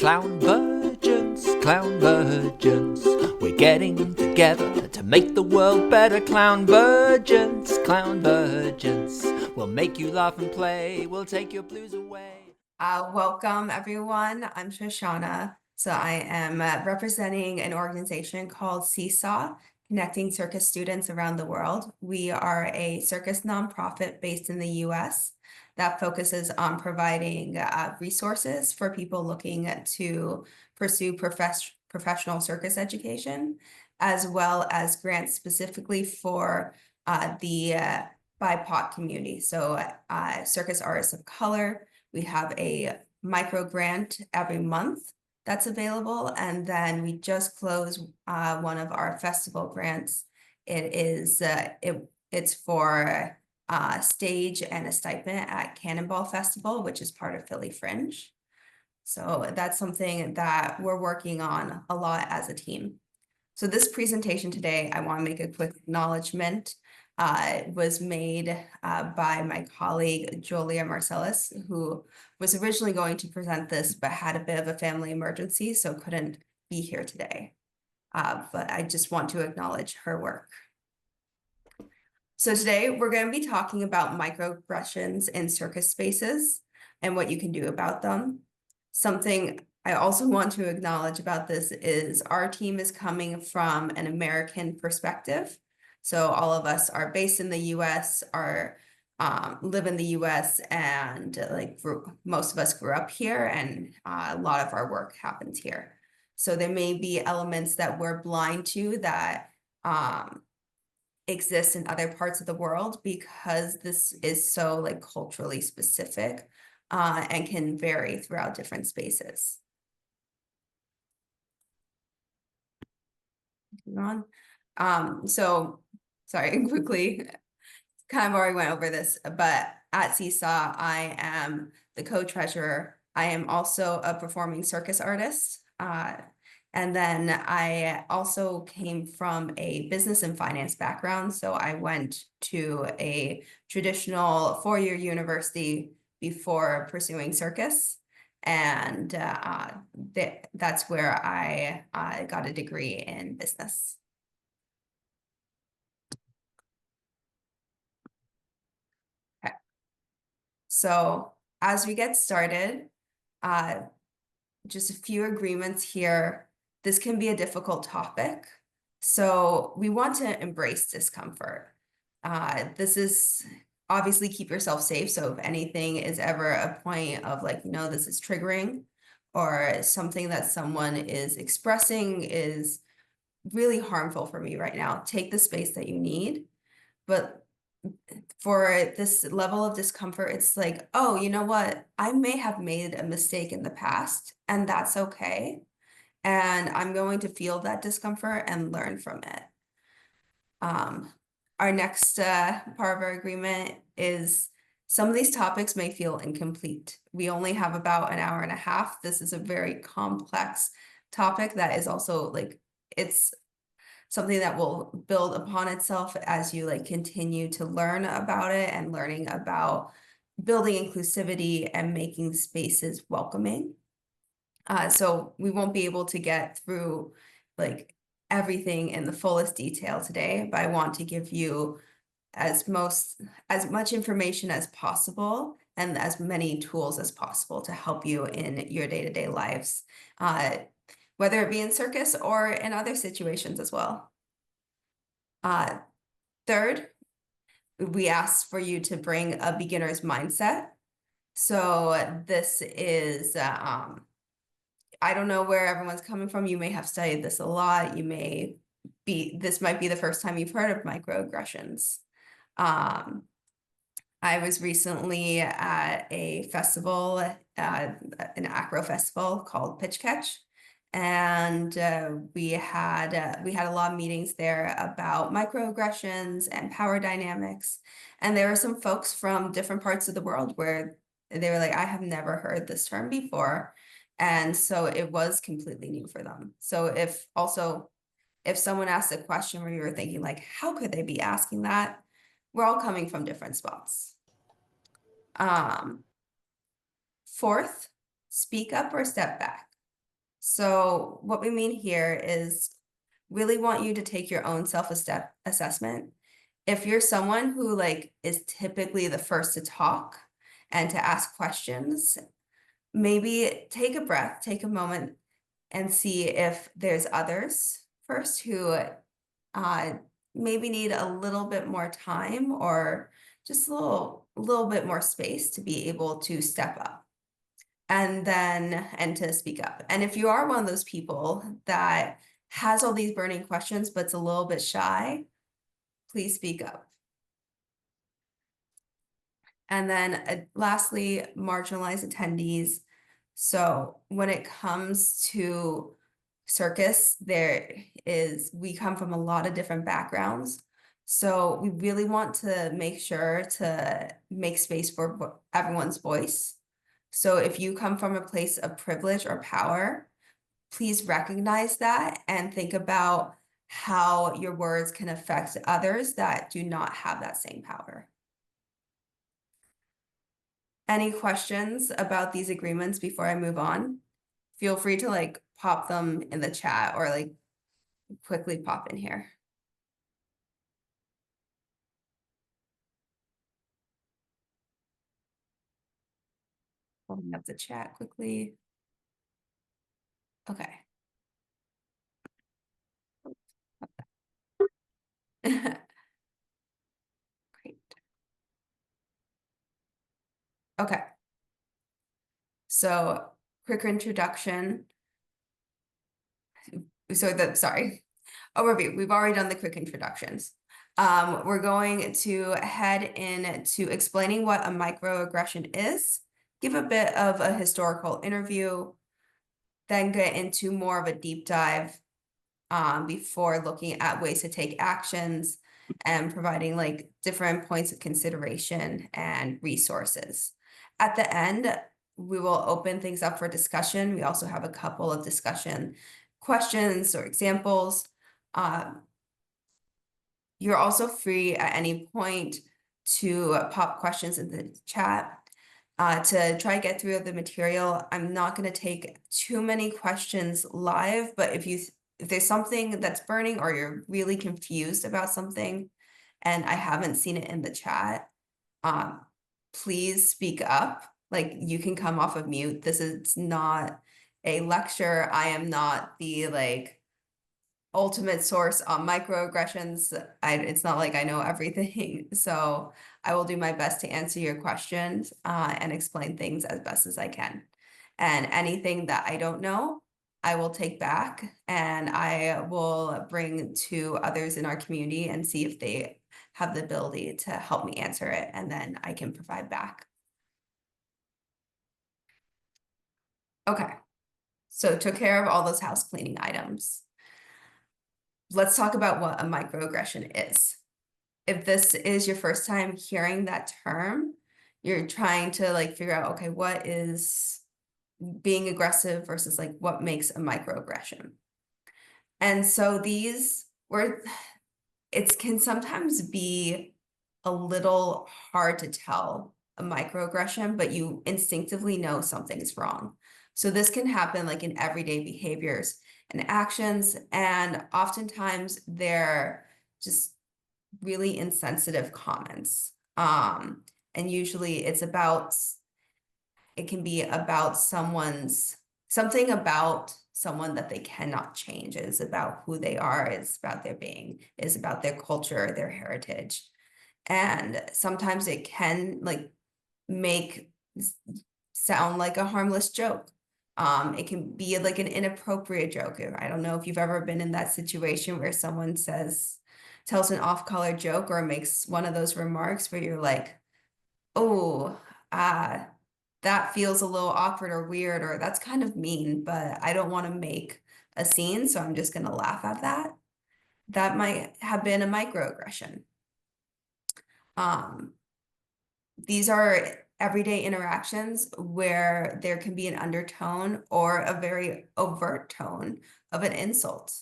Clownvergence, Clownvergence. We're getting together to make the world better. Clownvergence, Clownvergence. We'll make you laugh and play. We'll take your blues away. Welcome, everyone. I'm Shoshana. So I am representing an organization called CSAW, Connecting Circus Students Around the World. We are a circus nonprofit based in the US that focuses on providing resources for people looking to pursue professional circus education, as well as grants specifically for the BIPOC community. So circus artists of color. We have a micro grant every month that's available. And then we just closed one of our festival grants. It's for stage and a stipend at Cannonball Festival, which is part of Philly Fringe. So that's something that we're working on a lot as a team. So this presentation today, I want to make a quick acknowledgement. It was made by my colleague, Julia Marcellus, who was originally going to present this, but had a bit of a family emergency, so couldn't be here today. But I just want to acknowledge her work. So today we're going to be talking about microaggressions in circus spaces and what you can do about them. Something I also want to acknowledge about this is our team is coming from an American perspective. So all of us are based in the US, live in the US, and most of us grew up here, and a lot of our work happens here. So there may be elements that we're blind to that exist in other parts of the world because this is so culturally specific and can vary throughout different spaces. So sorry, quickly, kind of already went over this, but at CSAW, I am the co-treasurer. I am also a performing circus artist. And then I also came from a business and finance background. So I went to a traditional four-year university before pursuing circus. And that's where I got a degree in business. Okay. So as we get started, just a few agreements here. This can be a difficult topic. So we want to embrace discomfort. This is obviously keep yourself safe. So if anything is ever a point of this is triggering, or something that someone is expressing is really harmful for me right now, take the space that you need. But for this level of discomfort, it's oh, you know what? I may have made a mistake in the past, and that's okay. And I'm going to feel that discomfort and learn from it. Our next part of our agreement is some of these topics may feel incomplete. We only have about an hour and a half. This is a very complex topic that is also it's something that will build upon itself as you continue to learn about it and learning about building inclusivity and making spaces welcoming. So we won't be able to get through everything in the fullest detail today, but I want to give you as much information as possible and as many tools as possible to help you in your day-to-day lives, whether it be in circus or in other situations as well. Third, we asked for you to bring a beginner's mindset. So this is, I don't know where everyone's coming from. You may have studied this a lot. This might be the first time you've heard of microaggressions. I was recently at a festival, an acro festival called Pitch Catch. And we had a lot of meetings there about microaggressions and power dynamics. And there were some folks from different parts of the world where they were I have never heard this term before. And so it was completely new for them. So if someone asked a question where you were thinking how could they be asking that? We're all coming from different spots. Fourth, speak up or step back. So what we mean here is really want you to take your own self-assessment. If you're someone who like is typically the first to talk and to ask questions, maybe take a breath, take a moment and see if there's others first who maybe need a little bit more time or just a little bit more space to be able to step up and to speak up. And if you are one of those people that has all these burning questions but's a little bit shy, please speak up. And then lastly, marginalized attendees. So when it comes to circus, we come from a lot of different backgrounds. So we really want to make sure to make space for everyone's voice. So if you come from a place of privilege or power, please recognize that and think about how your words can affect others that do not have that same power. Any questions about these agreements before I move on? Feel free to like pop them in the chat or like quickly pop in here. Open up the chat quickly. Okay. Great. Okay. So quick introduction. Sorry. Overview. We've already done the quick introductions. We're going to head into explaining what a microaggression is, give a bit of a historical interview, then get into more of a deep dive before looking at ways to take actions and providing like different points of consideration and resources. At the end, we will open things up for discussion. We also have a couple of discussion questions or examples. You're also free at any point to pop questions in the chat to try to get through the material. I'm not going to take too many questions live, but if there's something that's burning or you're really confused about something and I haven't seen it in the chat, please speak up. Like you can come off of mute. This is not a lecture. I am not the like ultimate source on microaggressions. It's not like I know everything. So I will do my best to answer your questions and explain things as best as I can. And anything that I don't know, I will take back and I will bring to others in our community and see if they have the ability to help me answer it. And then I can provide back. Okay. So took care of all those house cleaning items. Let's talk about what a microaggression is. If this is your first time hearing that term, you're trying to like figure out, okay, what is being aggressive versus like what makes a microaggression? And so it can sometimes be a little hard to tell a microaggression, but you instinctively know something's wrong. So this can happen like in everyday behaviors and actions, and oftentimes they're just really insensitive comments. And usually it can be about something about someone that they cannot change. It is about who they are, it's about their being, it's about their culture, their heritage. And sometimes it can like sound like a harmless joke. It can be like an inappropriate joke. I don't know if you've ever been in that situation where someone tells an off-color joke or makes one of those remarks where you're like, oh, that feels a little awkward or weird, or that's kind of mean, but I don't want to make a scene, so I'm just going to laugh at that. That might have been a microaggression. These are everyday interactions where there can be an undertone or a very overt tone of an insult.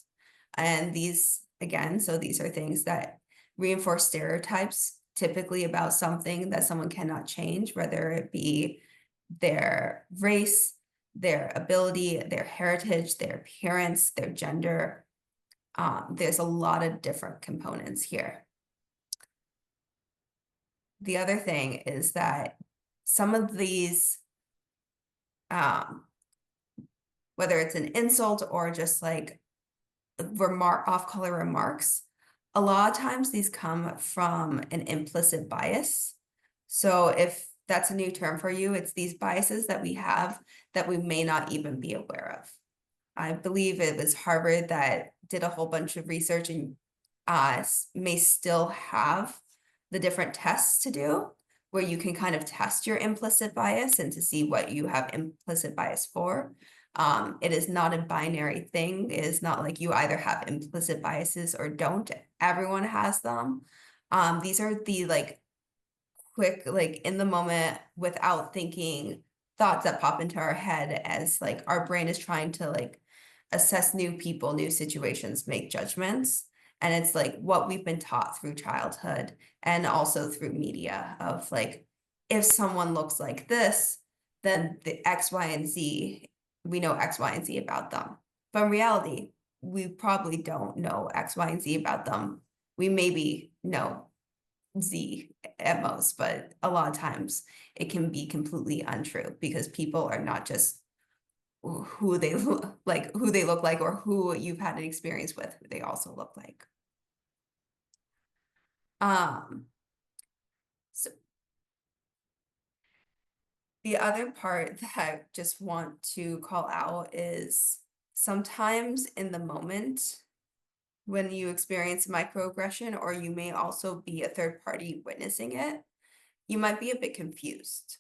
And these are things that reinforce stereotypes, typically about something that someone cannot change, whether it be their race, their ability, their heritage, their appearance, their gender. There's a lot of different components here. The other thing is that some of these, whether it's an insult or just like off-color remarks, a lot of times these come from an implicit bias. So if that's a new term for you, it's these biases that we have that we may not even be aware of. I believe it was Harvard that did a whole bunch of research and may still have the different tests to do where you can kind of test your implicit bias and to see what you have implicit bias for. It is not a binary thing. It is not like you either have implicit biases or don't. Everyone has them. These are the like quick, like in the moment without thinking thoughts that pop into our head as like our brain is trying to like assess new people, new situations, make judgments. And it's like what we've been taught through childhood and also through media of like, if someone looks like this, then the X, Y, and Z, we know X, Y, and Z about them. But in reality, we probably don't know X, Y, and Z about them. We maybe know Z at most, but a lot of times it can be completely untrue because people are not just who they look like or who you've had an experience with, who they also look like. So the other part that I just want to call out is sometimes in the moment when you experience microaggression, or you may also be a third party witnessing it, you might be a bit confused.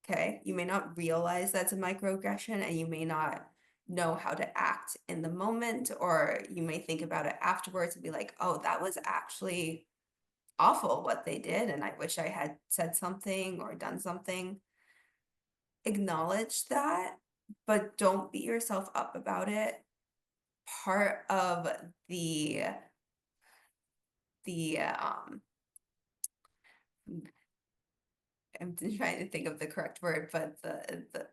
Okay, you may not realize that's a microaggression and you may not know how to act in the moment, or you may think about it afterwards and be like, oh, that was actually awful what they did, and I wish I had said something or done something. Acknowledge that, but don't beat yourself up about it. Part of the I'm trying to think of the correct word, but the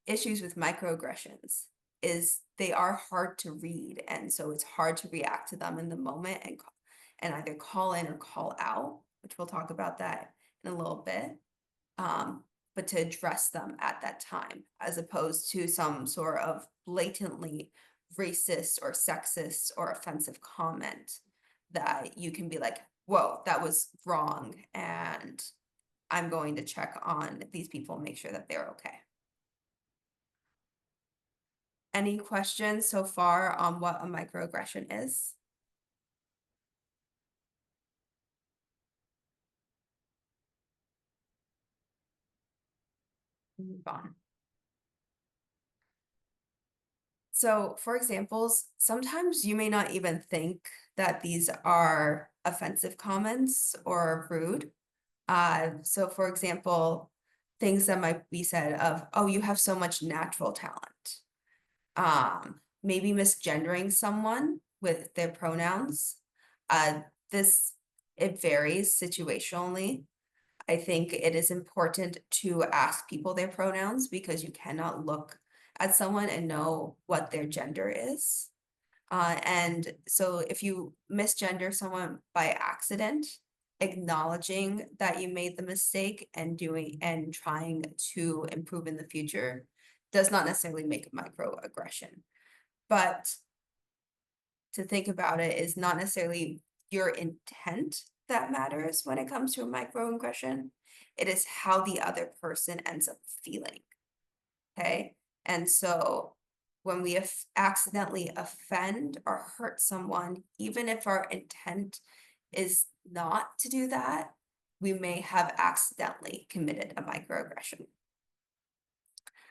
issues with microaggressions is they are hard to read, and so it's hard to react to them in the moment and either call in or call out, which we'll talk about that in a little bit. But to address them at that time, as opposed to some sort of blatantly racist or sexist or offensive comment that you can be like, whoa, that was wrong, and I'm going to check on these people and make sure that they're okay. Any questions so far on what a microaggression is? Move on. So for examples, sometimes you may not even think that these are offensive comments or rude. So for example, things that might be said of, oh, you have so much natural talent. Maybe misgendering someone with their pronouns. It varies situationally. I think it is important to ask people their pronouns because you cannot look at someone and know what their gender is. And so if you misgender someone by accident, acknowledging that you made the mistake and trying to improve in the future does not necessarily make a microaggression. But to think about it is not necessarily your intent that matters when it comes to a microaggression. It is how the other person ends up feeling. Okay. And so when we accidentally offend or hurt someone, even if our intent is not to do that, we may have accidentally committed a microaggression.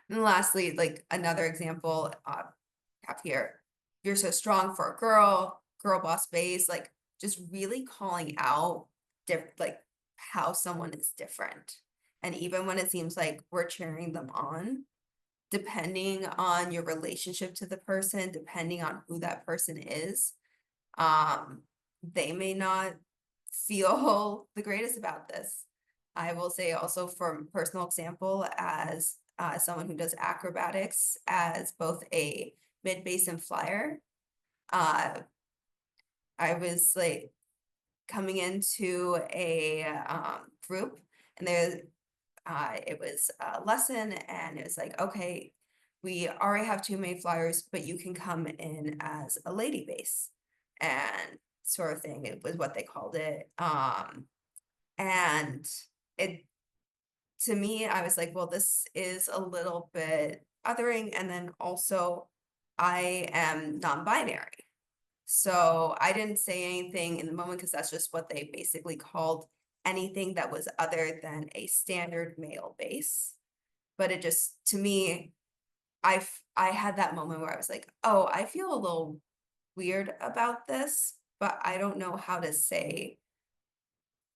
And lastly, like another example, have here, you're so strong for a girl boss base, like just really calling out like how someone is different. And even when it seems like we're cheering them on, depending on your relationship to the person, depending on who that person is, they may not feel the greatest about this. I will say also from personal example, as someone who does acrobatics as both a mid bass and flyer. I was like coming into a group, and it was a lesson, and it was like, okay, we already have two main flyers, but you can come in as a lady bass, and sort of thing. It was what they called it. And it, to me, I was like, well, this is a little bit othering. And then also, I am non-binary. So I didn't say anything in the moment because that's just what they basically called anything that was other than a standard male bass. But it just, to me, I had that moment where I was like, oh, I feel a little weird about this, but I don't know how to say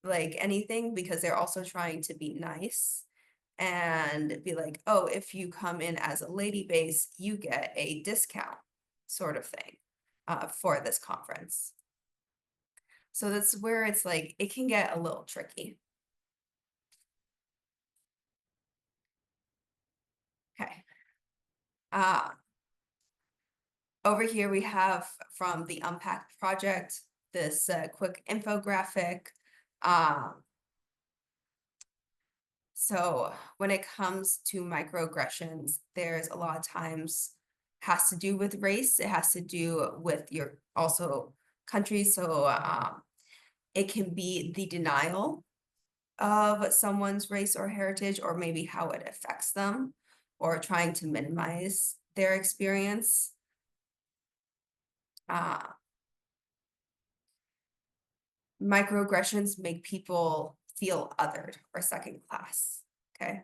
like anything because they're also trying to be nice and be like, oh, if you come in as a lady bass, you get a discount sort of thing for this conference. So that's where it's like, it can get a little tricky. Okay. Over here we have from the Unpack project, this quick infographic. So when it comes to microaggressions, there's a lot of times has to do with race. It has to do with your also country. So it can be the denial of someone's race or heritage, or maybe how it affects them, or trying to minimize their experience. Microaggressions make people feel othered or second class. Okay.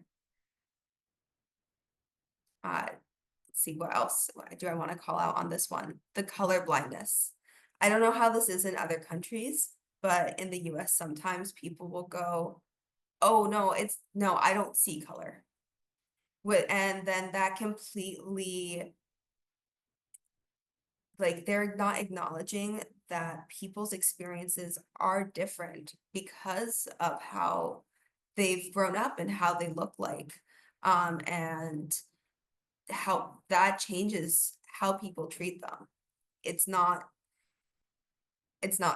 Let's see what else do I want to call out on this one. The color blindness. I don't know how this is in other countries, but in the US, sometimes people will go, oh no, I don't see color. And then that completely, like, they're not acknowledging that people's experiences are different because of how they've grown up and how they look like, and how that changes how people treat them. It's not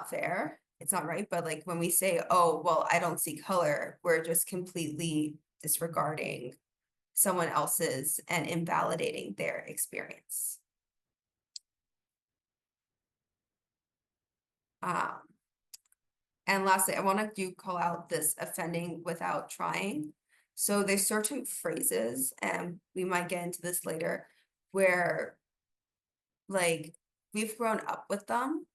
fair, it's not right, but like when we say, oh, well, I don't see color, we're just completely disregarding someone else's and invalidating their experience. And lastly, I want to call out this offending without trying. So there's certain phrases, and we might get into this later, where like we've grown up with them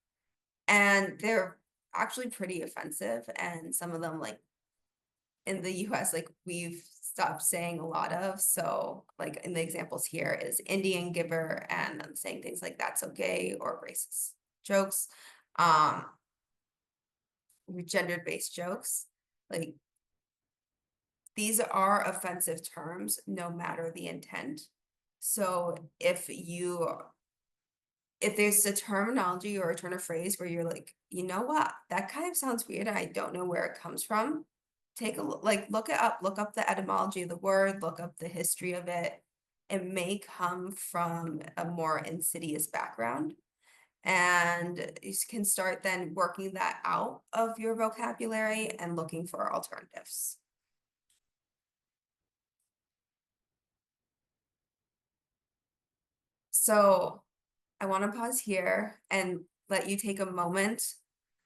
and they're actually pretty offensive. And some of them, like in the US, like we've stopped saying a lot of. So like in the examples here is Indian giver, and I'm saying things like that's okay, or racist jokes. Gender-based jokes, like these are offensive terms no matter the intent. So if there's a terminology or a turn of phrase where you're like, you know what, that kind of sounds weird and I don't know where it comes from, take a look, like look it up, look up the etymology of the word, look up the history of it. It may come from a more insidious background. And you can start then working that out of your vocabulary and looking for alternatives. So I want to pause here and let you take a moment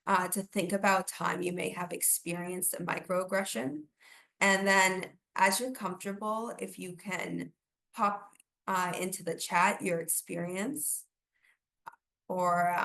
to think about time you may have experienced a microaggression. And then as you're comfortable, if you can pop into the chat your experience, or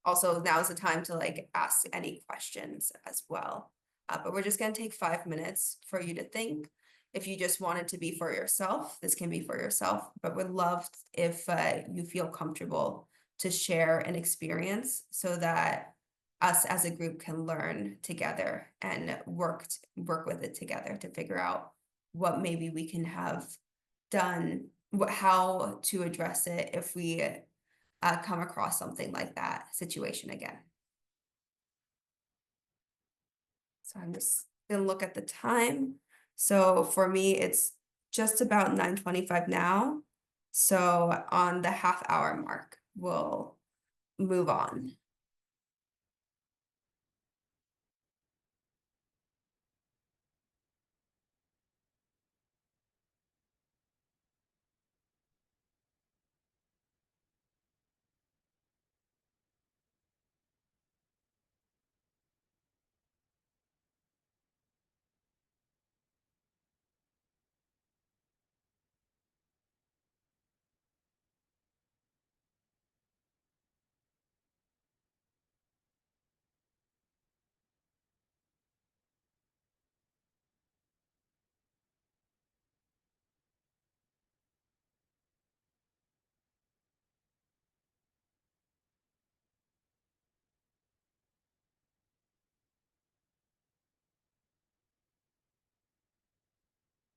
also now is the time to like ask any questions as well. But we're just going to take 5 minutes for you to think. If you just want it to be for yourself, this can be for yourself, but would love if you feel comfortable to share an experience so that us as a group can learn together and work with it together to figure out what maybe we can have done, how to address it if we come across something like that situation again. So I'm just gonna look at the time. So for me, it's just about 9:25 now. So on the half-hour mark, we'll move on.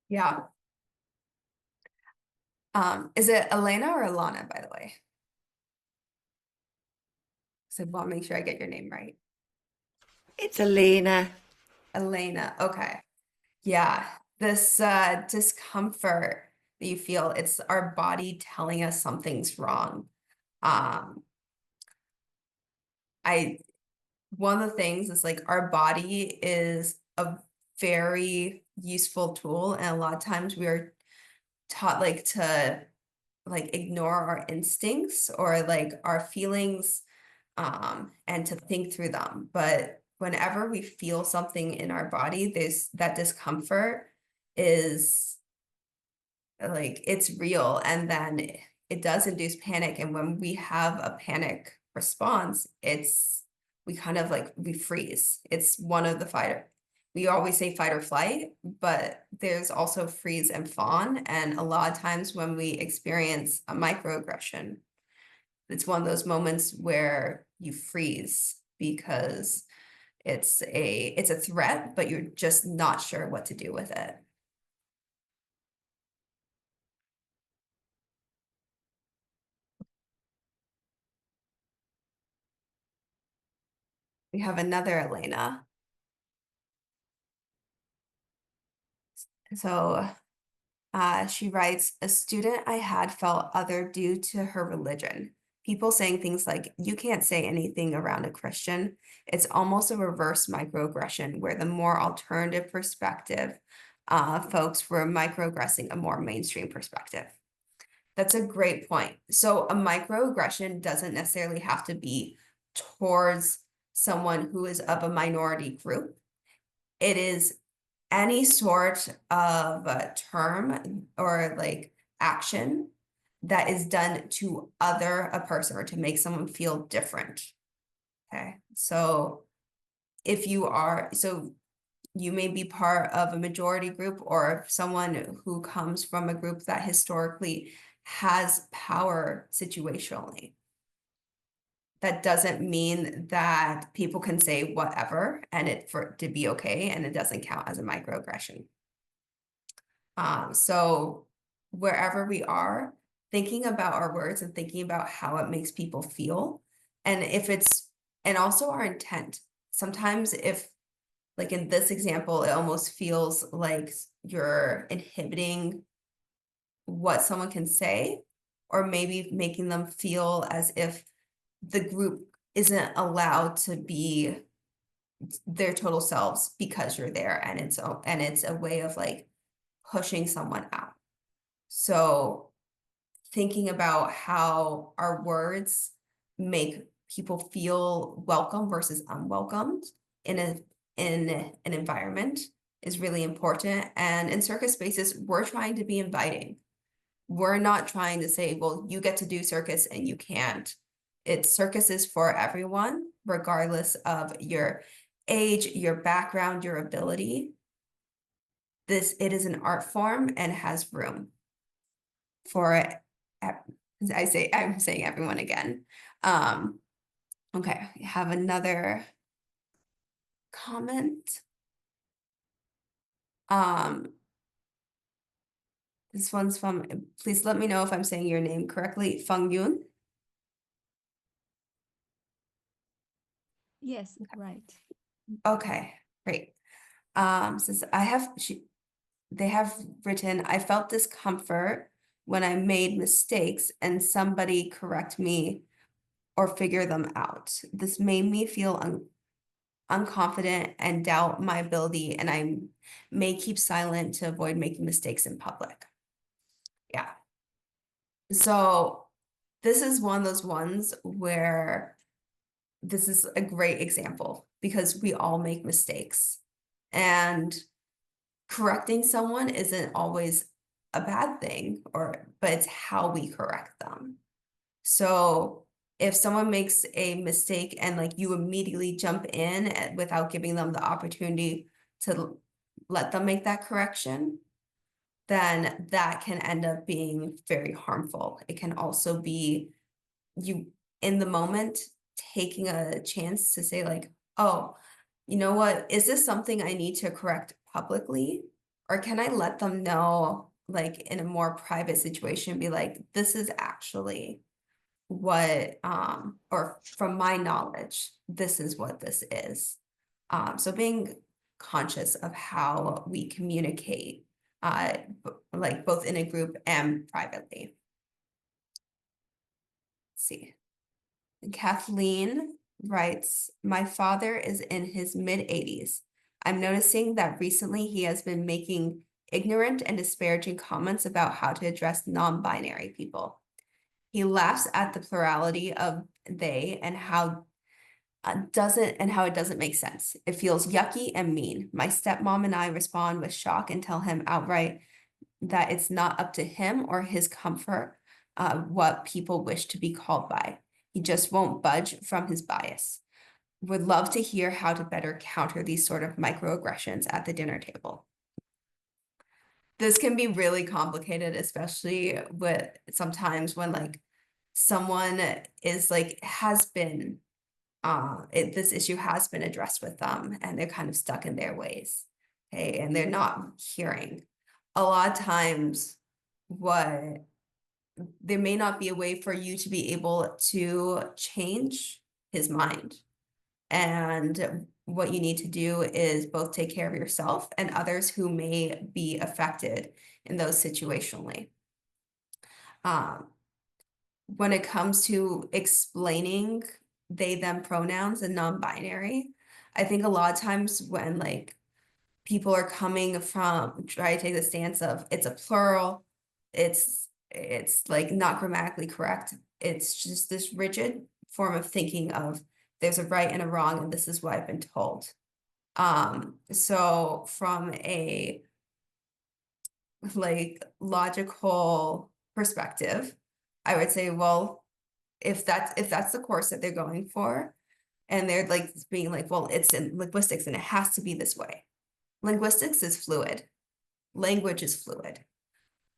Yeah. Is it Elena or Alana, by the way? So I want to make sure I get your name right. It's Elena. Elena. Okay. Yeah. This discomfort that you feel, it's our body telling us something's wrong. Um, one of the things is like our body is a very useful tool, and a lot of times we are taught like to like ignore our instincts or like our feelings and to think through them. But whenever we feel something in our body, there's that discomfort is like it's real, and then it does induce panic. And when we have a panic response, it's we kind of like we freeze. It's one of the fight. We always say fight or flight, but there's also freeze and fawn. And a lot of times when we experience a microaggression, it's one of those moments where you freeze because it's a threat, but you're just not sure what to do with it. We have another Elena. So she writes, a student I had felt othered due to her religion. People saying things like, you can't say anything around a Christian. It's almost a reverse microaggression where the more alternative perspective folks were microaggressing a more mainstream perspective. That's a great point. So a microaggression doesn't necessarily have to be towards someone who is of a minority group. It is any sort of term or like action that is done to other a person or to make someone feel different. Okay, so if you are, so you may be part of a majority group or someone who comes from a group that historically has power situationally. That doesn't mean that people can say whatever and it for it to be okay, and it doesn't count as a microaggression. So wherever we are, thinking about our words and thinking about how it makes people feel, and if it's, and also our intent. Sometimes if, like in this example, it almost feels like you're inhibiting what someone can say, or maybe making them feel as if the group isn't allowed to be their total selves because you're there, and it's a way of like pushing someone out. So thinking about how our words make people feel welcome versus unwelcomed in an environment is really important. And in circus spaces, we're trying to be inviting. We're not trying to say, well, you get to do circus and you can't. It's circuses for everyone, regardless of your age, your background, your ability. It is an art form and has room for I'm saying everyone again. Okay, I have another comment. This one's from, please let me know if I'm saying your name correctly, Feng Yun. Yes, right. Okay, great. Since they have written, I felt discomfort when I made mistakes and somebody correct me or figure them out. This made me feel unconfident and doubt my ability, and I may keep silent to avoid making mistakes in public. Yeah. So this is one of those ones where this is a great example because we all make mistakes, and correcting someone isn't always a bad thing, but it's how we correct them. So if someone makes a mistake and like you immediately jump in without giving them the opportunity to let them make that correction, then that can end up being very harmful. It can also be you in the moment taking a chance to say like, oh, you know what, is this something I need to correct publicly? Or can I let them know like in a more private situation, be like, this is actually what, or from my knowledge, this is what this is. So being conscious of how we communicate, like both in a group and privately. Let's see. Kathleen writes, my father is in his mid-80s. I'm noticing that recently he has been making ignorant and disparaging comments about how to address non-binary people. He laughs at the plurality of they and how it doesn't make sense. It feels yucky and mean. My stepmom and I respond with shock and tell him outright that it's not up to him or his comfort what people wish to be called by. He just won't budge from his bias. Would love to hear how to better counter these sort of microaggressions at the dinner table. This can be really complicated, especially with sometimes when like someone is like has been this issue has been addressed with them and they're kind of stuck in their ways. Okay, and they're not hearing. A lot of times there may not be a way for you to be able to change his mind. And what you need to do is both take care of yourself and others who may be affected in those situationally. When it comes to explaining they, them pronouns and non-binary, I think a lot of times when like people are coming from try to take the stance of it's a plural, it's like not grammatically correct. It's just this rigid form of thinking of there's a right and a wrong, and this is what I've been told. So from a like logical perspective, I would say, well, if that's the course that they're going for, and they're like being like, well, it's in linguistics and it has to be this way. Linguistics is fluid. Language is fluid.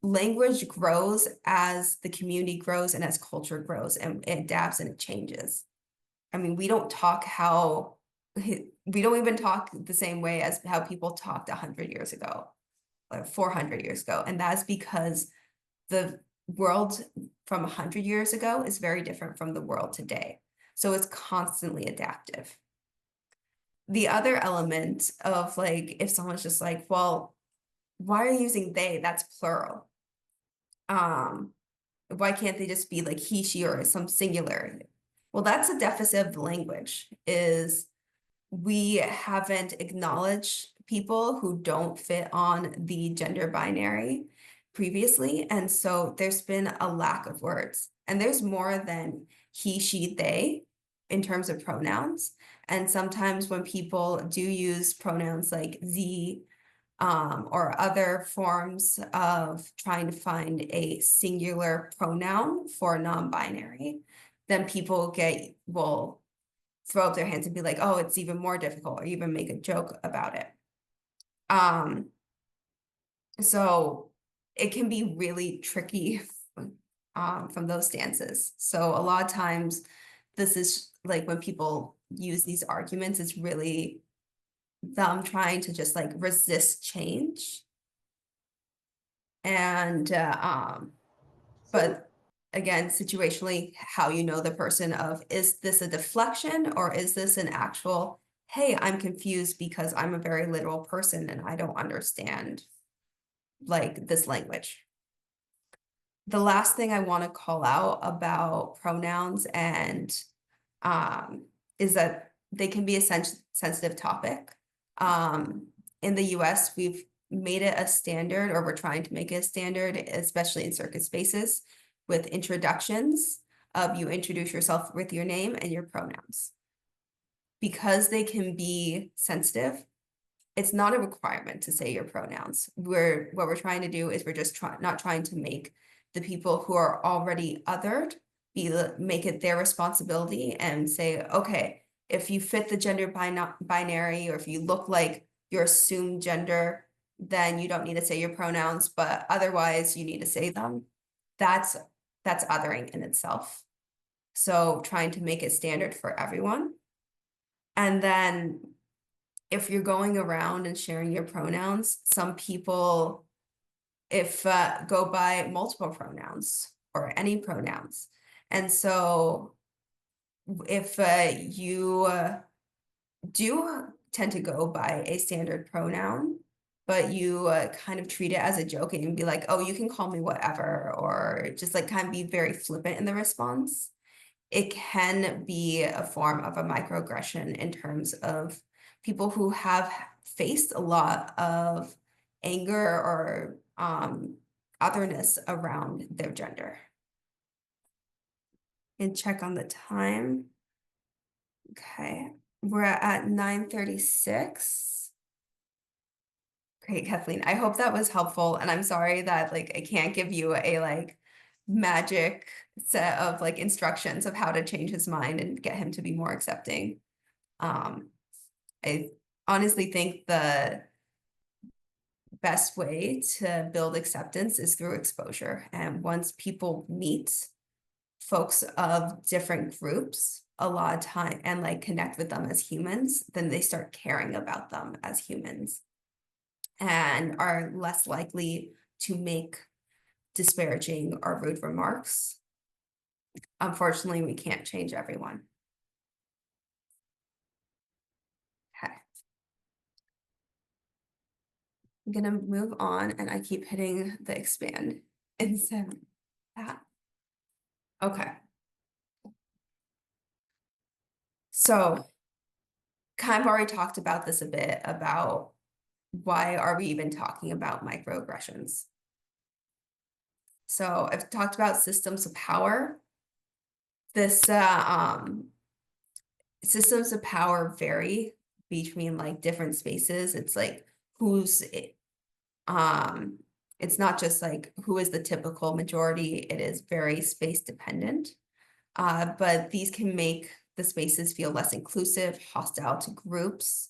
Language grows as the community grows and as culture grows, and it adapts and it changes. I mean, we don't even talk the same way as how people talked 100 years ago, or 400 years ago. And that's because the world from 100 years ago is very different from the world today. So it's constantly adaptive. The other element of like, if someone's just like, well, why are you using they? That's plural. Why can't they just be like he, she, or some singular? Well, that's a deficit of the language, is we haven't acknowledged people who don't fit on the gender binary previously. And so there's been a lack of words, and there's more than he, she, they in terms of pronouns. And sometimes when people do use pronouns like the, or other forms of trying to find a singular pronoun for non-binary, then people will throw up their hands and be like, oh, it's even more difficult, or even make a joke about it. So it can be really tricky from those stances. So a lot of times this is like when people use these arguments, it's really them trying to just like resist change. And but again, situationally, how you know the person of, is this a deflection or is this an actual, hey, I'm confused because I'm a very literal person and I don't understand like this language. The last thing I want to call out about pronouns and is that they can be a sensitive topic. In the US, we've made it a standard, or we're trying to make it a standard, especially in circus spaces, with introductions of you introduce yourself with your name and your pronouns. Because they can be sensitive, it's not a requirement to say your pronouns. What we're trying to do is we're just not trying to make the people who are already othered make it their responsibility and say, okay, if you fit the gender binary, or if you look like your assumed gender, then you don't need to say your pronouns, but otherwise you need to say them. That's othering in itself. So trying to make it standard for everyone. And then if you're going around and sharing your pronouns, some people go by multiple pronouns or any pronouns. And so if you do tend to go by a standard pronoun, but you kind of treat it as a joke and be like, oh, you can call me whatever, or just like kind of be very flippant in the response, it can be a form of a microaggression in terms of people who have faced a lot of anger or otherness around their gender. And check on the time. Okay, we're at 9:36. Great, Kathleen. I hope that was helpful. And I'm sorry that like I can't give you a like magic set of like instructions of how to change his mind and get him to be more accepting. I honestly think the best way to build acceptance is through exposure. And once people meet folks of different groups a lot of time and like connect with them as humans, then they start caring about them as humans and are less likely to make disparaging or rude remarks. Unfortunately, we can't change everyone. Okay. I'm gonna move on, and I keep hitting the expand instead of that. Okay. So kind of already talked about this a bit, about why are we even talking about microaggressions? So I've talked about systems of power. This systems of power vary between like different spaces. It's like it's not just like who is the typical majority, it is very space dependent. But these can make the spaces feel less inclusive, hostile to groups,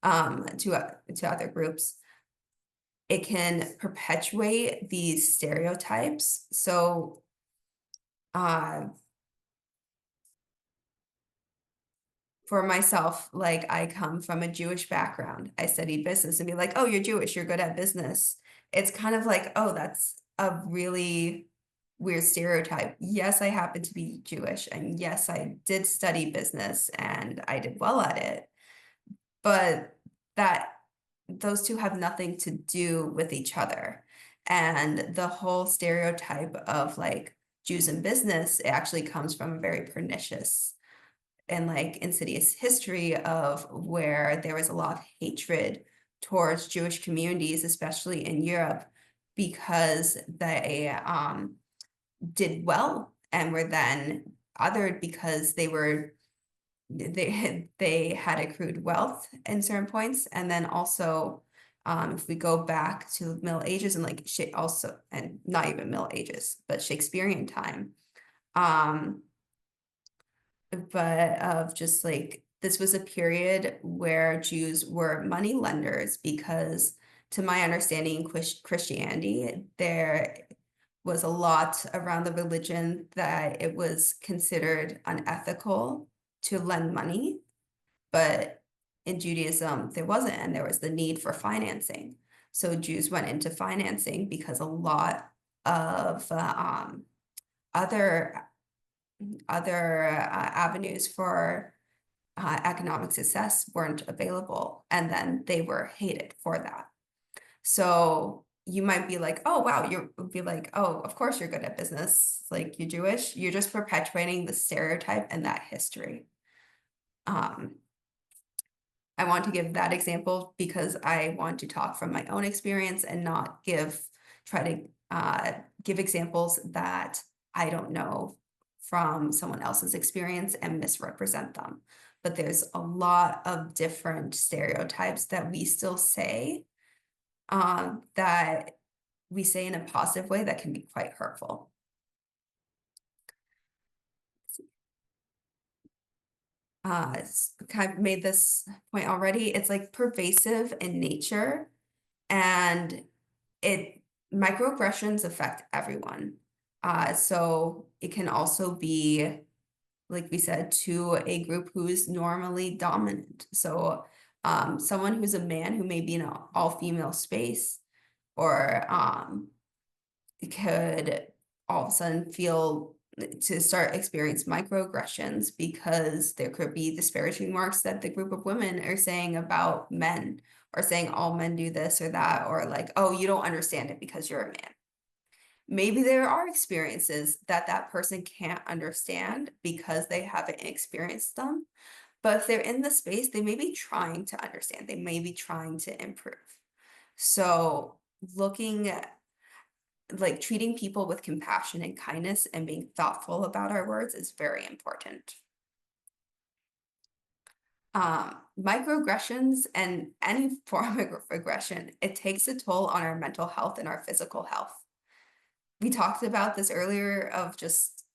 to other groups. It can perpetuate these stereotypes. So for myself, like I come from a Jewish background. I studied business, and be like, oh, you're Jewish, you're good at business. It's kind of like, oh, that's a really weird stereotype. Yes, I happen to be Jewish, and yes, I did study business and I did well at it. But those two have nothing to do with each other. And the whole stereotype of like Jews in business, it actually comes from a very pernicious and like insidious history of where there was a lot of hatred towards Jewish communities, especially in Europe, because they did well and were then othered because they had accrued wealth in certain points. And then also if we go back to Middle Ages and like also, and not even Middle Ages, but Shakespearean time, but of just like this was a period where Jews were money lenders, because to my understanding, Christianity, there was a lot around the religion that it was considered unethical to lend money, but in Judaism there wasn't, and there was the need for financing. So Jews went into financing because a lot of other avenues for economic success weren't available, and then they were hated for that. So you might be like, oh, wow, you'll be like, oh, of course you're good at business. Like, you're Jewish. You're just perpetuating the stereotype and that history. I want to give that example because I want to talk from my own experience and not try to give examples that I don't know from someone else's experience and misrepresent them. But there's a lot of different stereotypes that we still say that we say in a positive way that can be quite hurtful. Kind of made this point already. It's like pervasive in nature, and microaggressions affect everyone. So it can also be, like we said, to a group who's normally dominant. So someone who's a man who may be in an all-female space, or could all of a sudden start experience microaggressions because there could be disparaging remarks that the group of women are saying about men, or saying all men do this or that, or like, oh, you don't understand it because you're a man. Maybe there are experiences that that person can't understand because they haven't experienced them. But if they're in the space, they may be trying to understand, they may be trying to improve. So looking at, like, treating people with compassion and kindness and being thoughtful about our words is very important. Microaggressions and any form of aggression, it takes a toll on our mental health and our physical health. We talked about this earlier, of just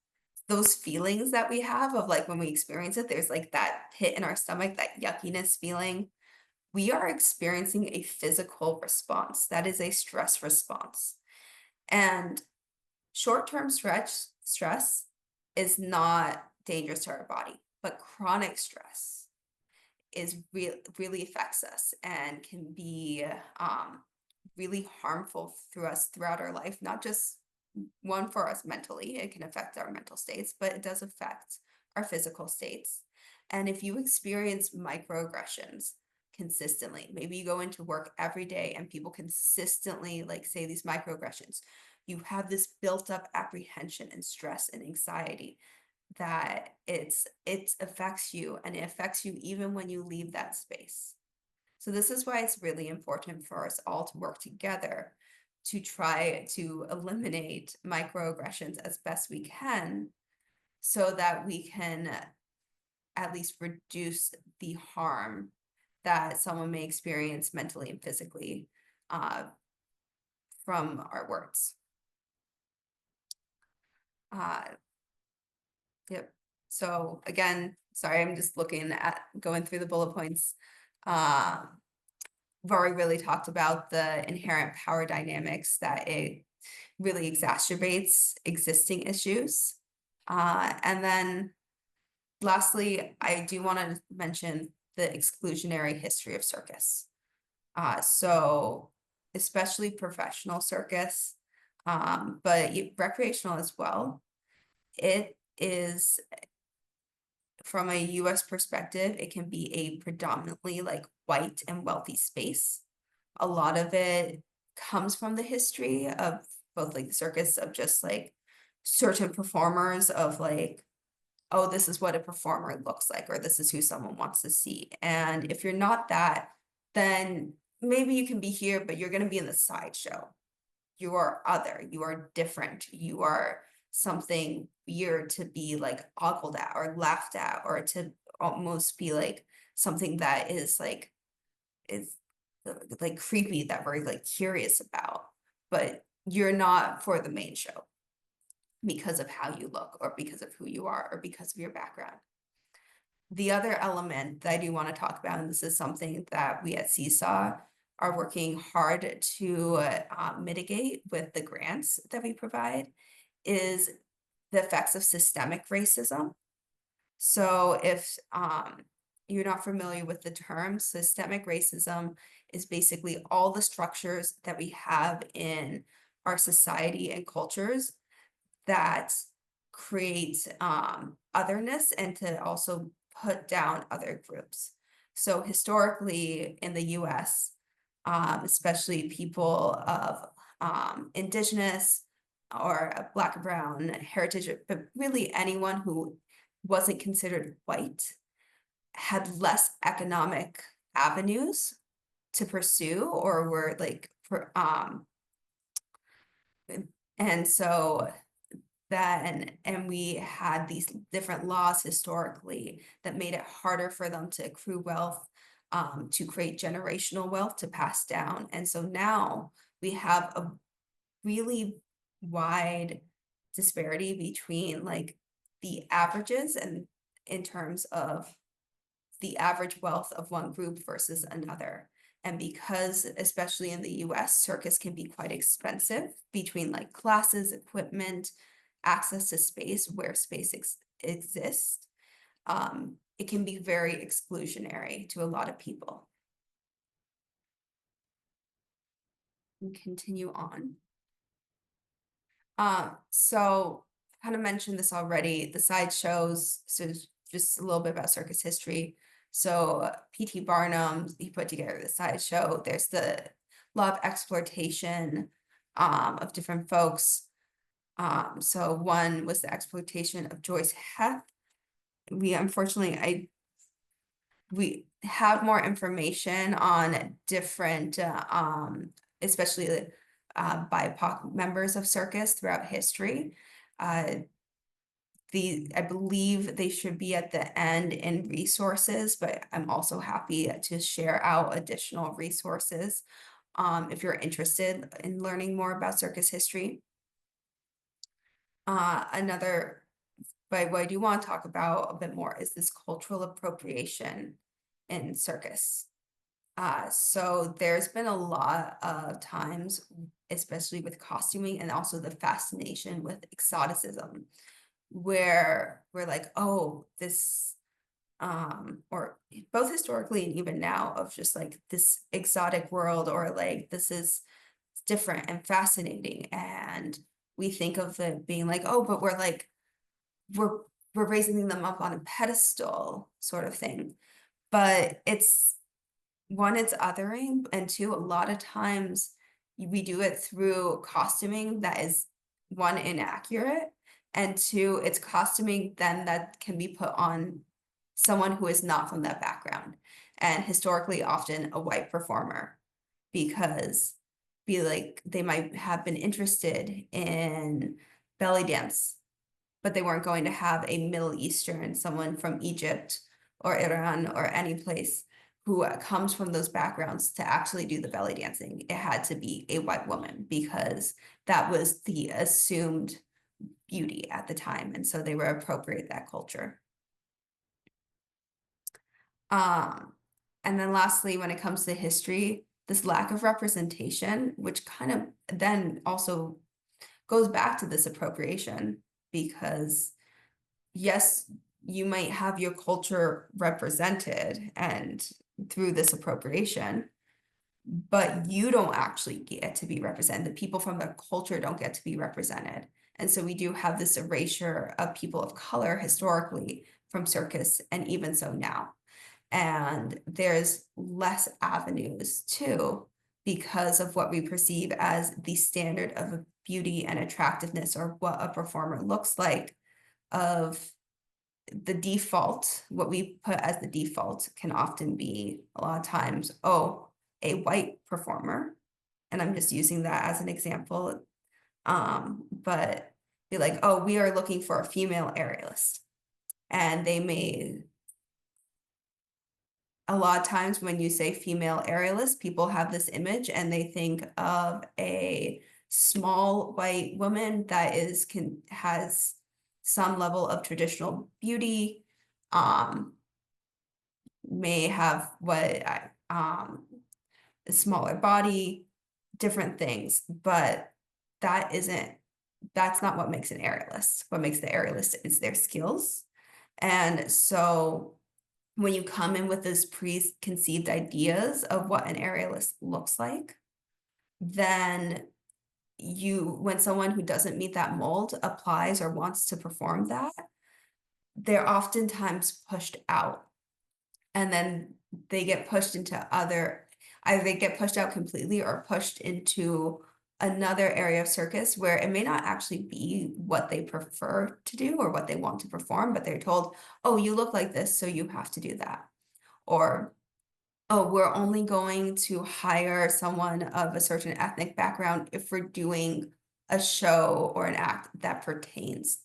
those feelings that we have of, like, when we experience it, there's like that pit in our stomach, that yuckiness feeling. We are experiencing a physical response. That is a stress response. And short-term stress is not dangerous to our body, but chronic stress really affects us and can be really harmful throughout our life. Not just one, for us mentally, it can affect our mental states, but it does affect our physical states. And if you experience microaggressions consistently, maybe you go into work every day and people consistently, like, say these microaggressions, you have this built up apprehension and stress and anxiety that it affects you, and it affects you even when you leave that space. So this is why it's really important for us all to work together to try to eliminate microaggressions as best we can, so that we can at least reduce the harm that someone may experience mentally and physically from our words. Yep. So again, sorry, I'm just going through the bullet points. We've already really talked about the inherent power dynamics that it really exacerbates existing issues. And then lastly, I do want to mention the exclusionary history of circus. So especially professional circus, but recreational as well. It is, from a US perspective, it can be a predominantly, like, white and wealthy space. A lot of it comes from the history of both, like, the circus, of just like certain performers, of like, oh, this is what a performer looks like, or this is who someone wants to see. And if you're not that, then maybe you can be here, but you're going to be in the sideshow. You are other, you are different, you are something weird to be, like, ogled at or laughed at, or to almost be like something that is like creepy, that we're, like, curious about, but you're not for the main show because of how you look, or because of who you are, or because of your background. The other element that I do want to talk about, and this is something that we at CSAW are working hard to mitigate with the grants that we provide, is the effects of systemic racism. So if you're not familiar with the term, systemic racism is basically all the structures that we have in our society and cultures that create otherness, and to also put down other groups. So historically in the US, especially people of indigenous or black or brown heritage, but really anyone who wasn't considered white had less economic avenues to pursue or were like and so that and we had these different laws historically that made it harder for them to accrue wealth, to create generational wealth to pass down. And so now we have a really wide disparity between like the averages and in terms of the average wealth of one group versus another. And because, especially in the US, circus can be quite expensive between like classes, equipment, access to space where space exists, it can be very exclusionary to a lot of people. And continue on. So kind of mentioned this already, the sideshows, so just a little bit about circus history. So P.T. Barnum, he put together the sideshow. There's the lot of exploitation of different folks. So one was the exploitation of Joyce Heth. We unfortunately, we have more information on different, especially BIPOC members of circus throughout history. I believe they should be at the end in resources, but I'm also happy to share out additional resources if you're interested in learning more about circus history. But what I do want to talk about a bit more is this cultural appropriation in circus. So there's been a lot of times, especially with costuming and also the fascination with exoticism, where we're like, oh, this, or both historically and even now, of just like this exotic world, or like this is different and fascinating. And we think of it being like, oh, but we're raising them up on a pedestal sort of thing. But it's one, it's othering, and two, a lot of times we do it through costuming that is one, inaccurate, and two, it's costuming then that can be put on someone who is not from that background, and historically often a white performer, because they might have been interested in belly dance, but they weren't going to have a Middle Eastern, someone from Egypt or Iran or any place who comes from those backgrounds to actually do the belly dancing. It had to be a white woman because that was the assumed beauty at the time. And so they were appropriate that culture. And then lastly, when it comes to history, this lack of representation, which kind of then also goes back to this appropriation, because yes, you might have your culture represented and through this appropriation, but you don't actually get to be represented. The people from the culture don't get to be represented. And so we do have this erasure of people of color historically from circus, and even so now. And there's less avenues too, because of what we perceive as the standard of beauty and attractiveness, or what a performer looks like, of the default. What we put as the default can often be a lot of times, oh, a white performer. And I'm just using that as an example. But be like, oh, we are looking for a female aerialist. And they may, a lot of times when you say female aerialist, people have this image and they think of a small white woman that has some level of traditional beauty, may have a smaller body, different things, but that's not what makes an aerialist. What makes the aerialist is their skills. And so when you come in with those preconceived ideas of what an aerialist looks like, then when someone who doesn't meet that mold applies or wants to perform that, they're oftentimes pushed out. And then they get pushed into either they get pushed out completely or pushed into another area of circus where it may not actually be what they prefer to do or what they want to perform, but they're told, oh, you look like this, so you have to do that. Or, oh, we're only going to hire someone of a certain ethnic background if we're doing a show or an act that pertains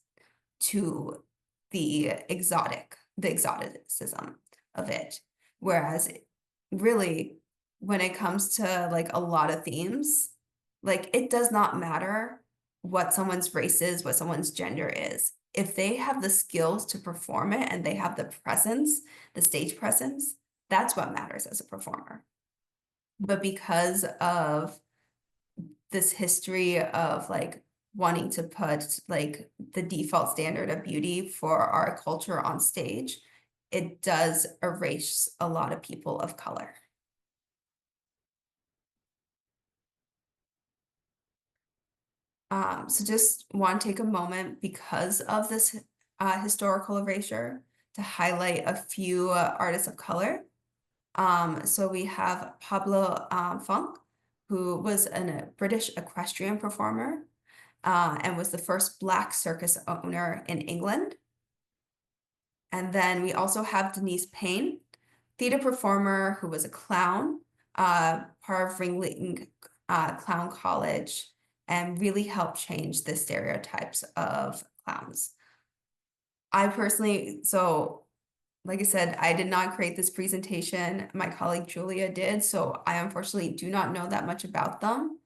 to the exoticism of it. Whereas really, when it comes to like a lot of themes, like it does not matter what someone's race is, what someone's gender is. If they have the skills to perform it and they have the presence, the stage presence, that's what matters as a performer. But because of this history of like wanting to put like the default standard of beauty for our culture on stage, it does erase a lot of people of color. So just want to take a moment because of this historical erasure to highlight a few artists of color. So we have Pablo Funk, who was a British equestrian performer and was the first Black circus owner in England. And then we also have Denise Payne, theater performer who was a clown, part of Ringling Clown College, and really helped change the stereotypes of clowns. I personally, so like I said, I did not create this presentation. My colleague Julia did, so I unfortunately do not know that much about them.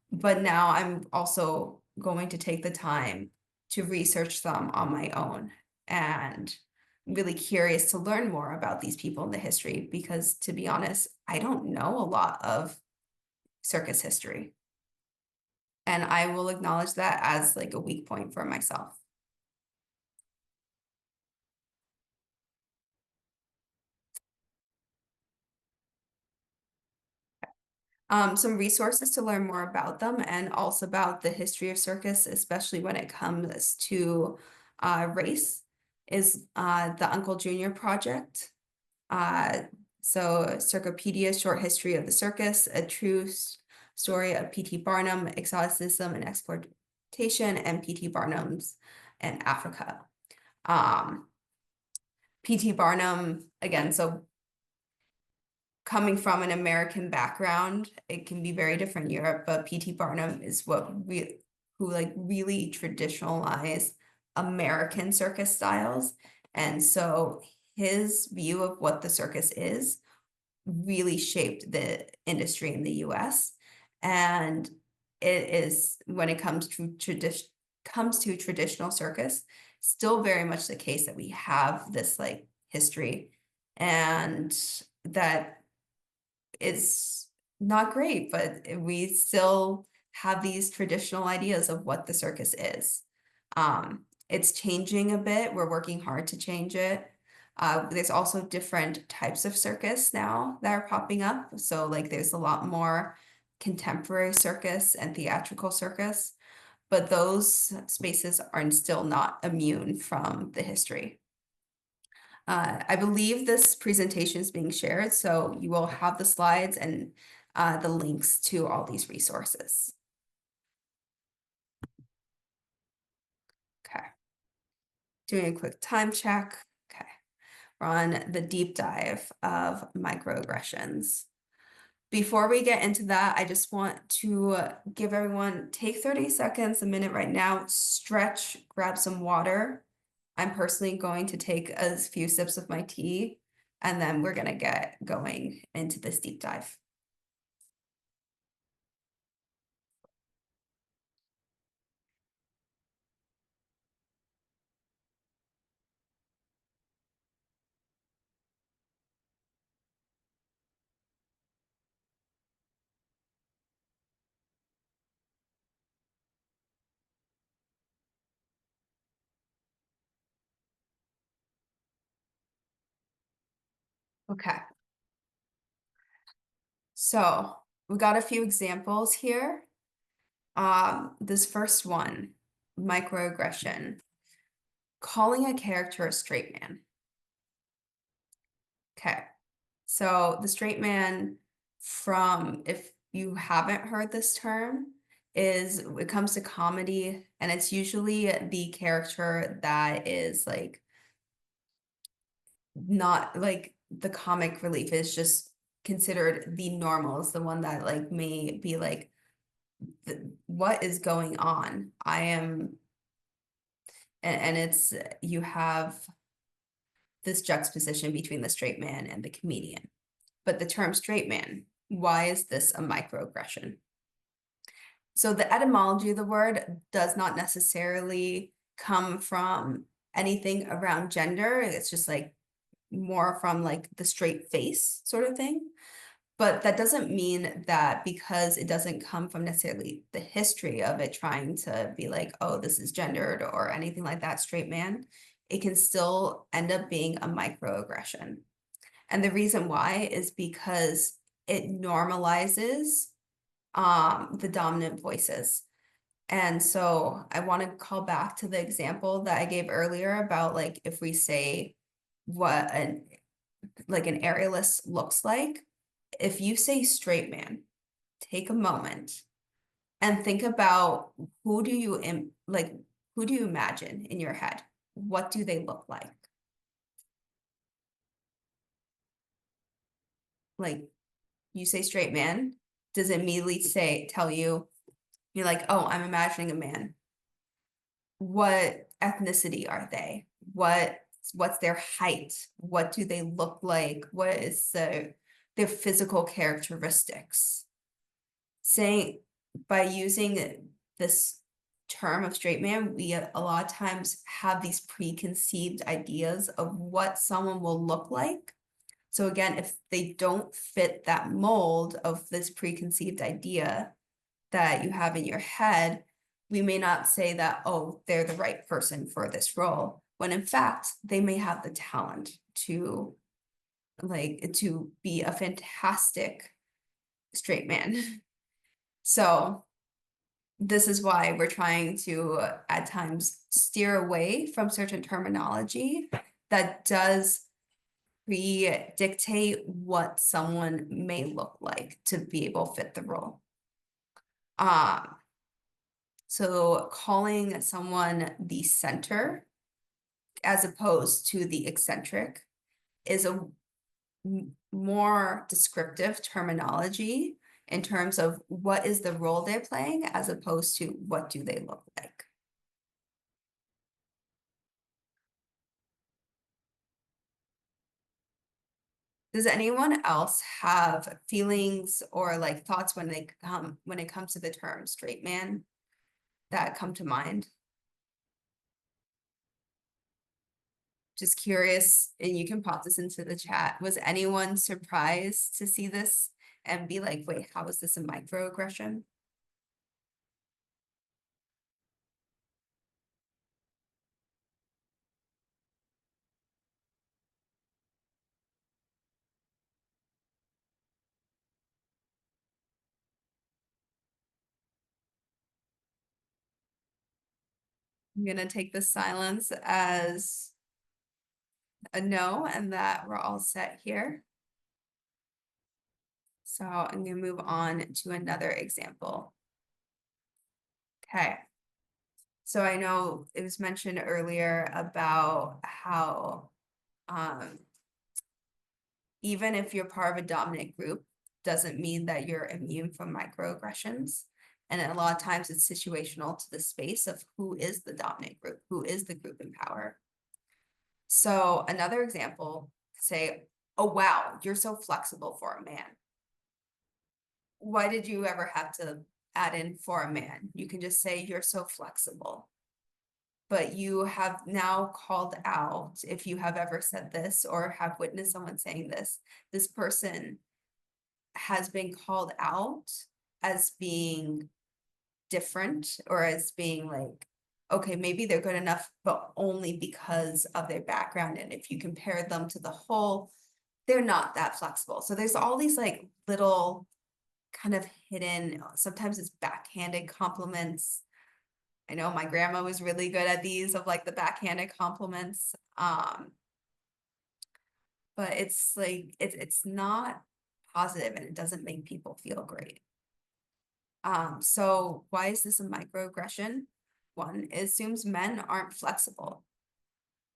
But now I'm also going to take the time to research them on my own and really curious to learn more about these people in the history because, to be honest, I don't know a lot of circus history. And I will acknowledge that as like a weak point for myself. Some resources to learn more about them and also about the history of circus, especially when it comes to race, is the Uncle Junior Project. So Circopedia, Short History of the Circus, a true story of P.T. Barnum, exoticism and exploitation, and P.T. Barnum's in Africa. P.T. Barnum, again, so coming from an American background, it can be very different in Europe, but P.T. Barnum is who like really traditionalized American circus styles. And so his view of what the circus is really shaped the industry in the US. And it is, when it comes to traditional circus, still very much the case that we have this like history and that is not great, but we still have these traditional ideas of what the circus is. It's changing a bit. We're working hard to change it. There's also different types of circus now that are popping up. So like there's a lot more contemporary circus and theatrical circus, but those spaces are still not immune from the history. I believe this presentation is being shared, so you will have the slides and the links to all these resources. Okay. Doing a quick time check. Okay. We're on the deep dive of microaggressions. Before we get into that, I just want to give everyone, take 30 seconds, a minute right now, stretch, grab some water. I'm personally going to take a few sips of my tea, and then we're gonna get going into this deep dive. Okay. So we got a few examples here. This first one, microaggression, calling a character a straight man. Okay, so the straight man, from, if you haven't heard this term, is it comes to comedy, and it's usually the character that is like not like the comic relief is just considered the normal, is the one that like may be like, what is going on? I am, and it's you have this juxtaposition between the straight man and the comedian. But the term straight man, why is this a microaggression? So the etymology of the word does not necessarily come from anything around gender. It's just like more from like the straight face sort of thing. But that doesn't mean that because it doesn't come from necessarily the history of it trying to be like, oh, this is gendered or anything like that, straight man, it can still end up being a microaggression. And the reason why is because it normalizes the dominant voices. And so I want to call back to the example that I gave earlier about like if we say what an aerialist looks like, if you say straight man, take a moment and think about who do you imagine in your head? What do they look like? Like you say straight man, does it immediately tell you, you're like, oh, I'm imagining a man. What ethnicity are they? What's their height? What do they look like? What is their physical characteristics? Saying by using this term of straight man, we a lot of times have these preconceived ideas of what someone will look like. So again, if they don't fit that mold of this preconceived idea that you have in your head, we may not say that, oh, they're the right person for this role, when in fact, they may have the talent to be a fantastic straight man. So this is why we're trying to at times steer away from certain terminology that does dictate what someone may look like to be able to fit the role. So calling someone the center as opposed to the eccentric is a more descriptive terminology in terms of what is the role they're playing as opposed to what do they look like. Does anyone else have feelings or like thoughts when it comes to the term straight man that come to mind? Just curious, and you can pop this into the chat. Was anyone surprised to see this and be like, wait, how is this a microaggression? I'm gonna take the silence as a no, and that we're all set here. So I'm gonna move on to another example. Okay. So I know it was mentioned earlier about how even if you're part of a dominant group, doesn't mean that you're immune from microaggressions. And a lot of times it's situational to the space of who is the dominant group, who is the group in power. So another example, say, oh, wow, you're so flexible for a man. Why did you ever have to add in for a man? You can just say you're so flexible. But you have now called out, if you have ever said this or have witnessed someone saying this person has been called out as being different or as being like, okay, maybe they're good enough, but only because of their background. And if you compare them to the whole, they're not that flexible. So there's all these like little kind of hidden, sometimes it's backhanded compliments. I know my grandma was really good at these of like the backhanded compliments. But it's like, it's not positive and it doesn't make people feel great. So why is this a microaggression? One, it assumes men aren't flexible.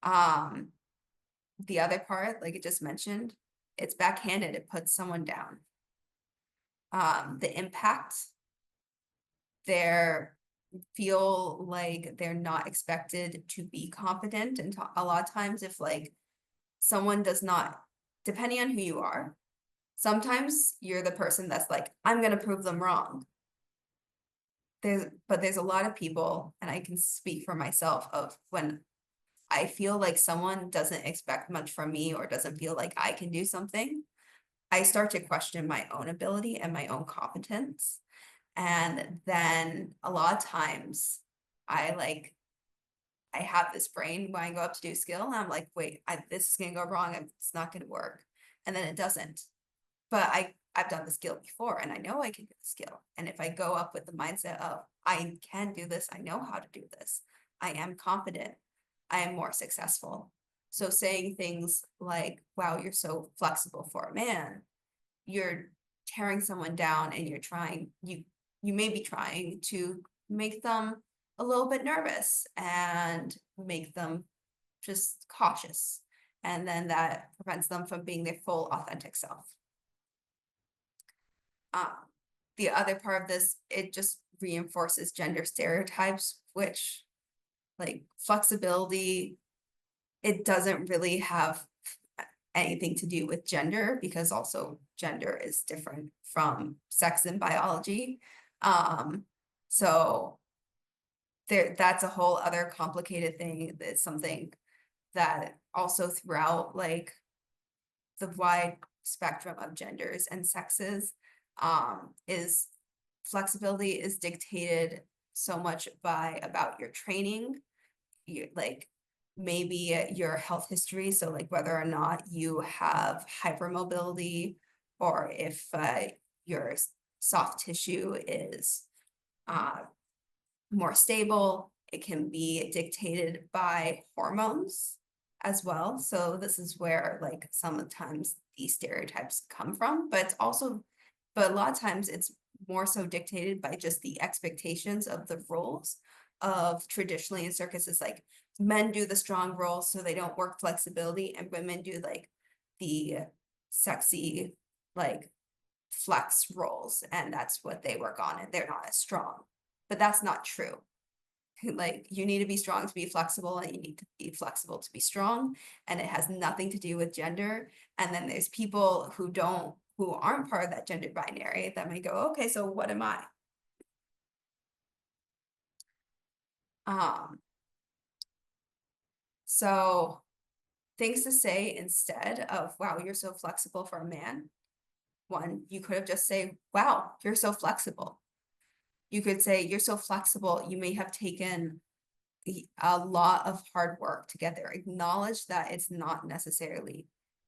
The other part, like I just mentioned, it's backhanded, it puts someone down. The impact, they feel like they're not expected to be confident, and a lot of times if like someone does not, depending on who you are, sometimes you're the person that's like, I'm gonna prove them wrong. But there's a lot of people, and I can speak for myself, of when I feel like someone doesn't expect much from me or doesn't feel like I can do something, I start to question my own ability and my own competence. And then a lot of times I have this brain when I go up to do skill and I'm like, wait, this is gonna go wrong, it's not gonna work. And then it doesn't. But I've done the skill before and I know I can do the skill. And if I go up with the mindset of I can do this, I know how to do this, I am confident, I am more successful. So saying things like, wow, you're so flexible for a man, you're tearing someone down and you may be trying to make them a little bit nervous and make them just cautious. And then that prevents them from being their full authentic self. The other part of this, it just reinforces gender stereotypes, which like flexibility, it doesn't really have anything to do with gender, because also gender is different from sex and biology. So that's a whole other complicated thing. It's something that also throughout like the wide spectrum of genders and sexes, is flexibility is dictated so much by about your training, like maybe your health history, so like whether or not you have hypermobility or if your soft tissue is more stable. It can be dictated by hormones as well. So this is where like sometimes these stereotypes come from, but it's also, but a lot of times it's more so dictated by just the expectations of the roles of traditionally in circuses, like men do the strong roles so they don't work flexibility, and women do like the sexy like flex roles, and that's what they work on, and they're not as strong. But that's not true. Like you need to be strong to be flexible, and you need to be flexible to be strong, and it has nothing to do with gender. And then there's people who aren't part of that gender binary that may go, okay, so what am I? So things to say instead of, wow, you're so flexible for a man. One, you could have just say, wow, you're so flexible. You could say, you're so flexible, you may have taken a lot of hard work to get there. Acknowledge that it's not necessarily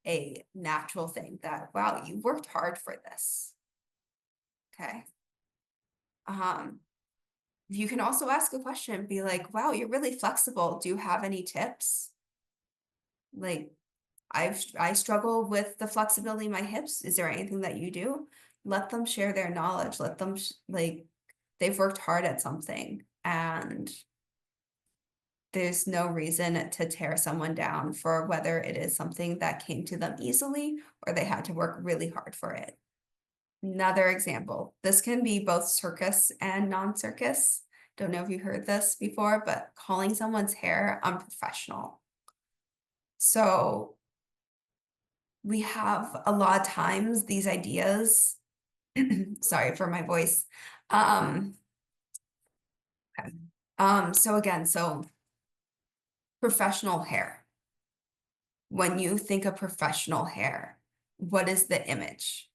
a natural thing, that, wow, you worked hard for this. Okay. You can also ask a question, be like, wow, you're really flexible. Do you have any tips? Like, I struggle with the flexibility in my hips. Is there anything that you do? Let them share their knowledge. Let them like, they've worked hard at something, and there's no reason to tear someone down for whether it is something that came to them easily or they had to work really hard for it. Another example, this can be both circus and non-circus. Don't know if you heard this before, but calling someone's hair unprofessional. So we have a lot of times these ideas, sorry for my voice. So professional hair. When you think of professional hair, what is the image?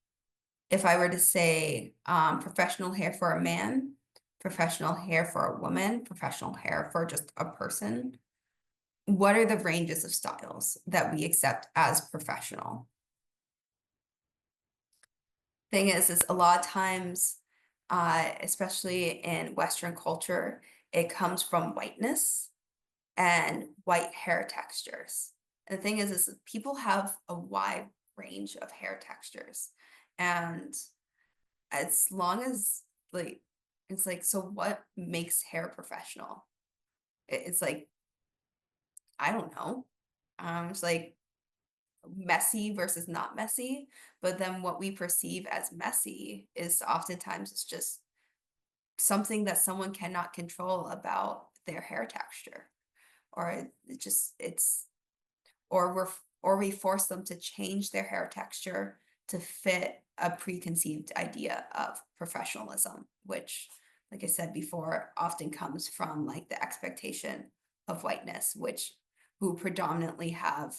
If I were to say professional hair for a man, professional hair for a woman, professional hair for just a person, what are the ranges of styles that we accept as professional? Thing is a lot of times, especially in Western culture, it comes from whiteness and white hair textures. And the thing is people have a wide range of hair textures. And as long as like It's like, so what makes hair professional? It's like, I don't know. It's like messy versus not messy, but then what we perceive as messy is oftentimes it's just something that someone cannot control about their hair texture, or or we force them to change their hair texture to fit a preconceived idea of professionalism, which, like I said before, often comes from like the expectation of whiteness, who predominantly have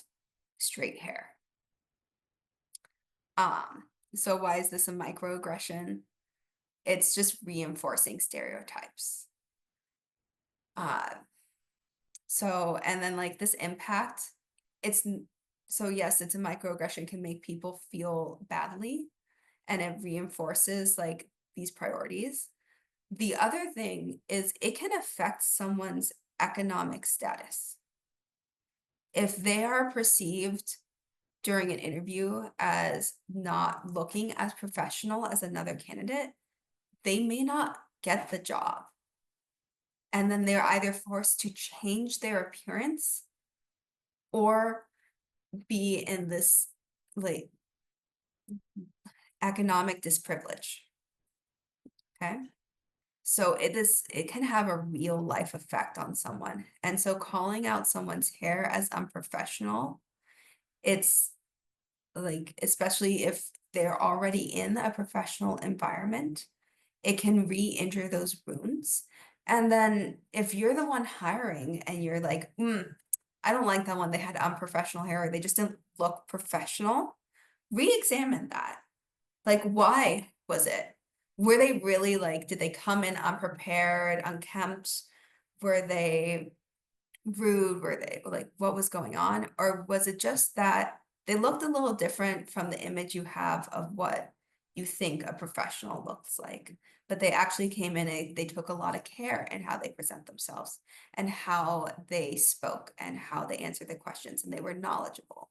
straight hair. So why is this a microaggression? It's just reinforcing stereotypes. And then like this impact, so yes, it's a microaggression, can make people feel badly, and it reinforces like these priorities. The other thing is it can affect someone's economic status. If they are perceived during an interview as not looking as professional as another candidate, they may not get the job. And then they're either forced to change their appearance or be in this like economic disprivilege. Okay. So it can have a real life effect on someone. And so calling out someone's hair as unprofessional, it's like, especially if they're already in a professional environment, it can re-injure those wounds. And then if you're the one hiring and you're like, I don't like that one, they had unprofessional hair, or they just didn't look professional, re-examine that. Like, why was it? Were they really like, did they come in unprepared, unkempt? Were they rude? Were they like, what was going on? Or was it just that they looked a little different from the image you have of what you think a professional looks like? But they actually came in and they took a lot of care in how they present themselves and how they spoke and how they answered the questions, and they were knowledgeable.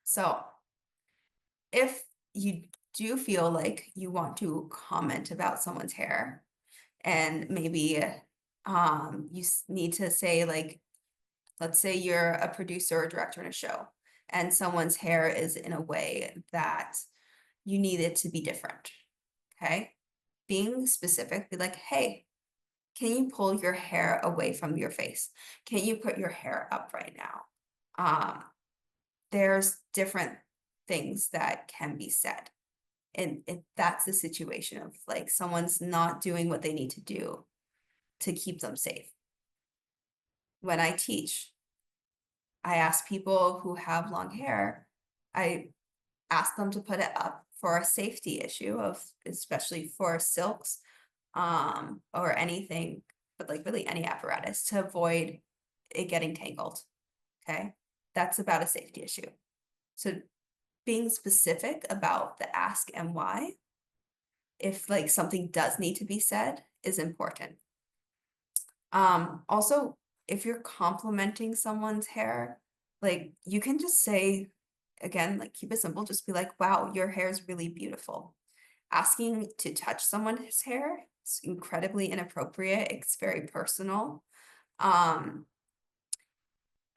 So if you do feel like you want to comment about someone's hair, and maybe you need to say, like, let's say you're a producer or director in a show and someone's hair is in a way that you need it to be different. Okay. Being specific, be like, hey, can you pull your hair away from your face? Can you put your hair up right now? There's different things that can be said. And if that's the situation of like someone's not doing what they need to do to keep them safe. When I teach, I ask people who have long hair, I ask them to put it up for a safety issue of, especially for silks, or anything, but like really any apparatus, to avoid it getting tangled. Okay. That's about a safety issue. So being specific about the ask and why, if like something does need to be said, is important. Also, if you're complimenting someone's hair, like you can just say, again, like keep it simple, just be like, wow, your hair is really beautiful. Asking to touch someone's hair is incredibly inappropriate. It's very personal.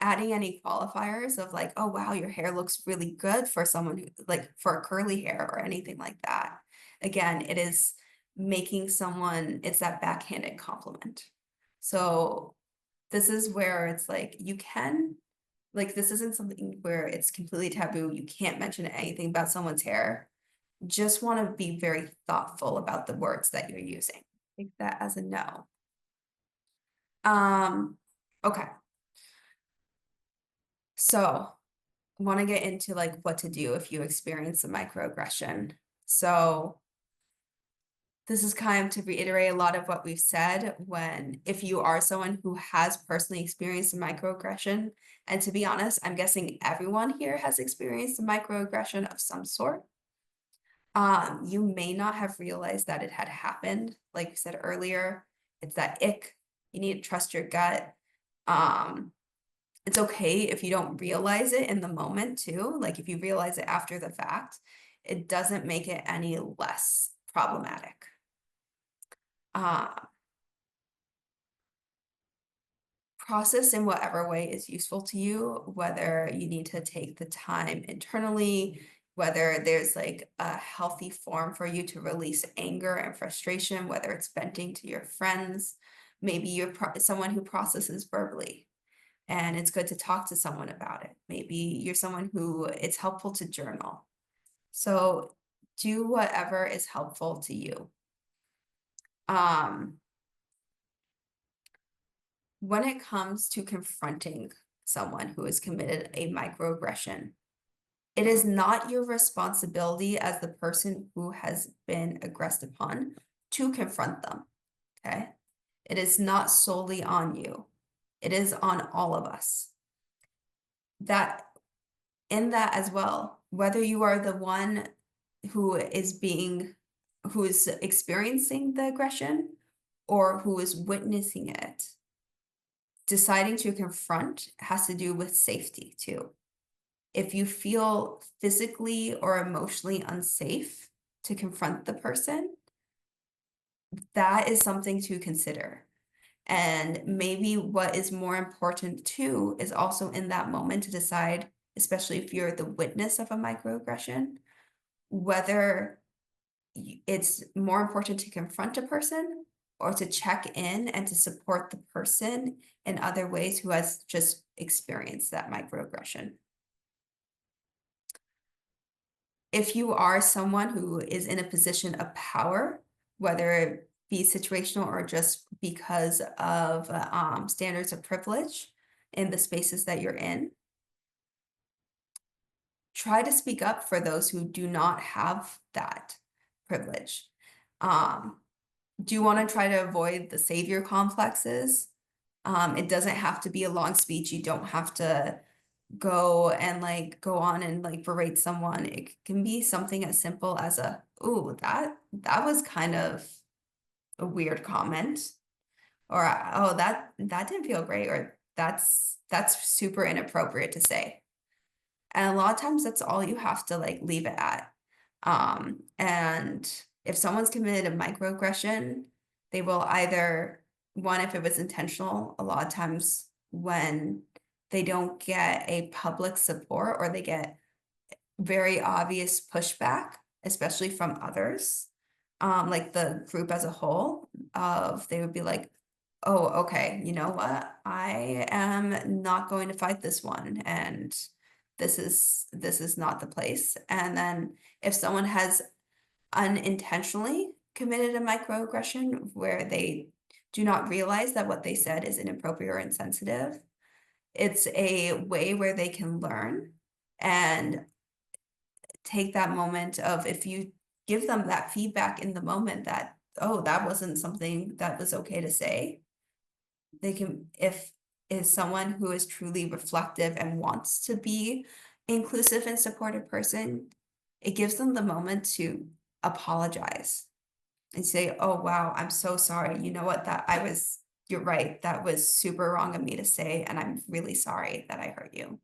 Adding any qualifiers of like, oh wow, your hair looks really good for someone who, like, for curly hair or anything like that. Again, it is making someone, it's that backhanded compliment. So this is where it's like, you can, like, this isn't something where it's completely taboo. You can't mention anything about someone's hair. Just want to be very thoughtful about the words that you're using. Take that as a no. Okay. So I want to get into like what to do if you experience a microaggression. So this is kind of to reiterate a lot of what we've said. If you are someone who has personally experienced a microaggression, and to be honest, I'm guessing everyone here has experienced a microaggression of some sort. You may not have realized that it had happened. Like we said earlier, it's that ick. You need to trust your gut. It's okay if you don't realize it in the moment too. Like if you realize it after the fact, it doesn't make it any less problematic. Process in whatever way is useful to you, whether you need to take the time internally, whether there's like a healthy form for you to release anger and frustration, whether it's venting to your friends. Maybe you're someone who processes verbally and it's good to talk to someone about it. Maybe you're someone who it's helpful to journal. So do whatever is helpful to you. When it comes to confronting someone who has committed a microaggression, it is not your responsibility as the person who has been aggressed upon to confront them, okay? It is not solely on you. It is on all of us. In that as well, whether you are the one who is experiencing the aggression or who is witnessing it, deciding to confront has to do with safety too. If you feel physically or emotionally unsafe to confront the person, that is something to consider. And maybe what is more important too is also in that moment to decide, especially if you're the witness of a microaggression, whether it's more important to confront a person or to check in and to support the person in other ways who has just experienced that microaggression. If you are someone who is in a position of power, whether it be situational or just because of standards of privilege in the spaces that you're in, try to speak up for those who do not have that privilege. Do you want to try to avoid the savior complexes? It doesn't have to be a long speech. You don't have to go on and like berate someone. It can be something as simple as ooh, that was kind of a weird comment, or oh, that didn't feel great, or that's super inappropriate to say. And a lot of times that's all you have to like leave it at. And if someone's committed a microaggression, they will either, one, if it was intentional, a lot of times when they don't get a public support or they get very obvious pushback, especially from others, like the group as a whole, they would be like, oh, okay, you know what? I am not going to fight this one, and this is not the place. And then if someone has unintentionally committed a microaggression where they do not realize that what they said is inappropriate or insensitive, it's a way where they can learn and take that moment of, if you give them that feedback in the moment that, oh, that wasn't something that was okay to say, they can, if is someone who is truly reflective and wants to be inclusive and supportive person, it gives them the moment to apologize and say, oh, wow, I'm so sorry. You know what, you're right. That was super wrong of me to say, and I'm really sorry that I hurt you.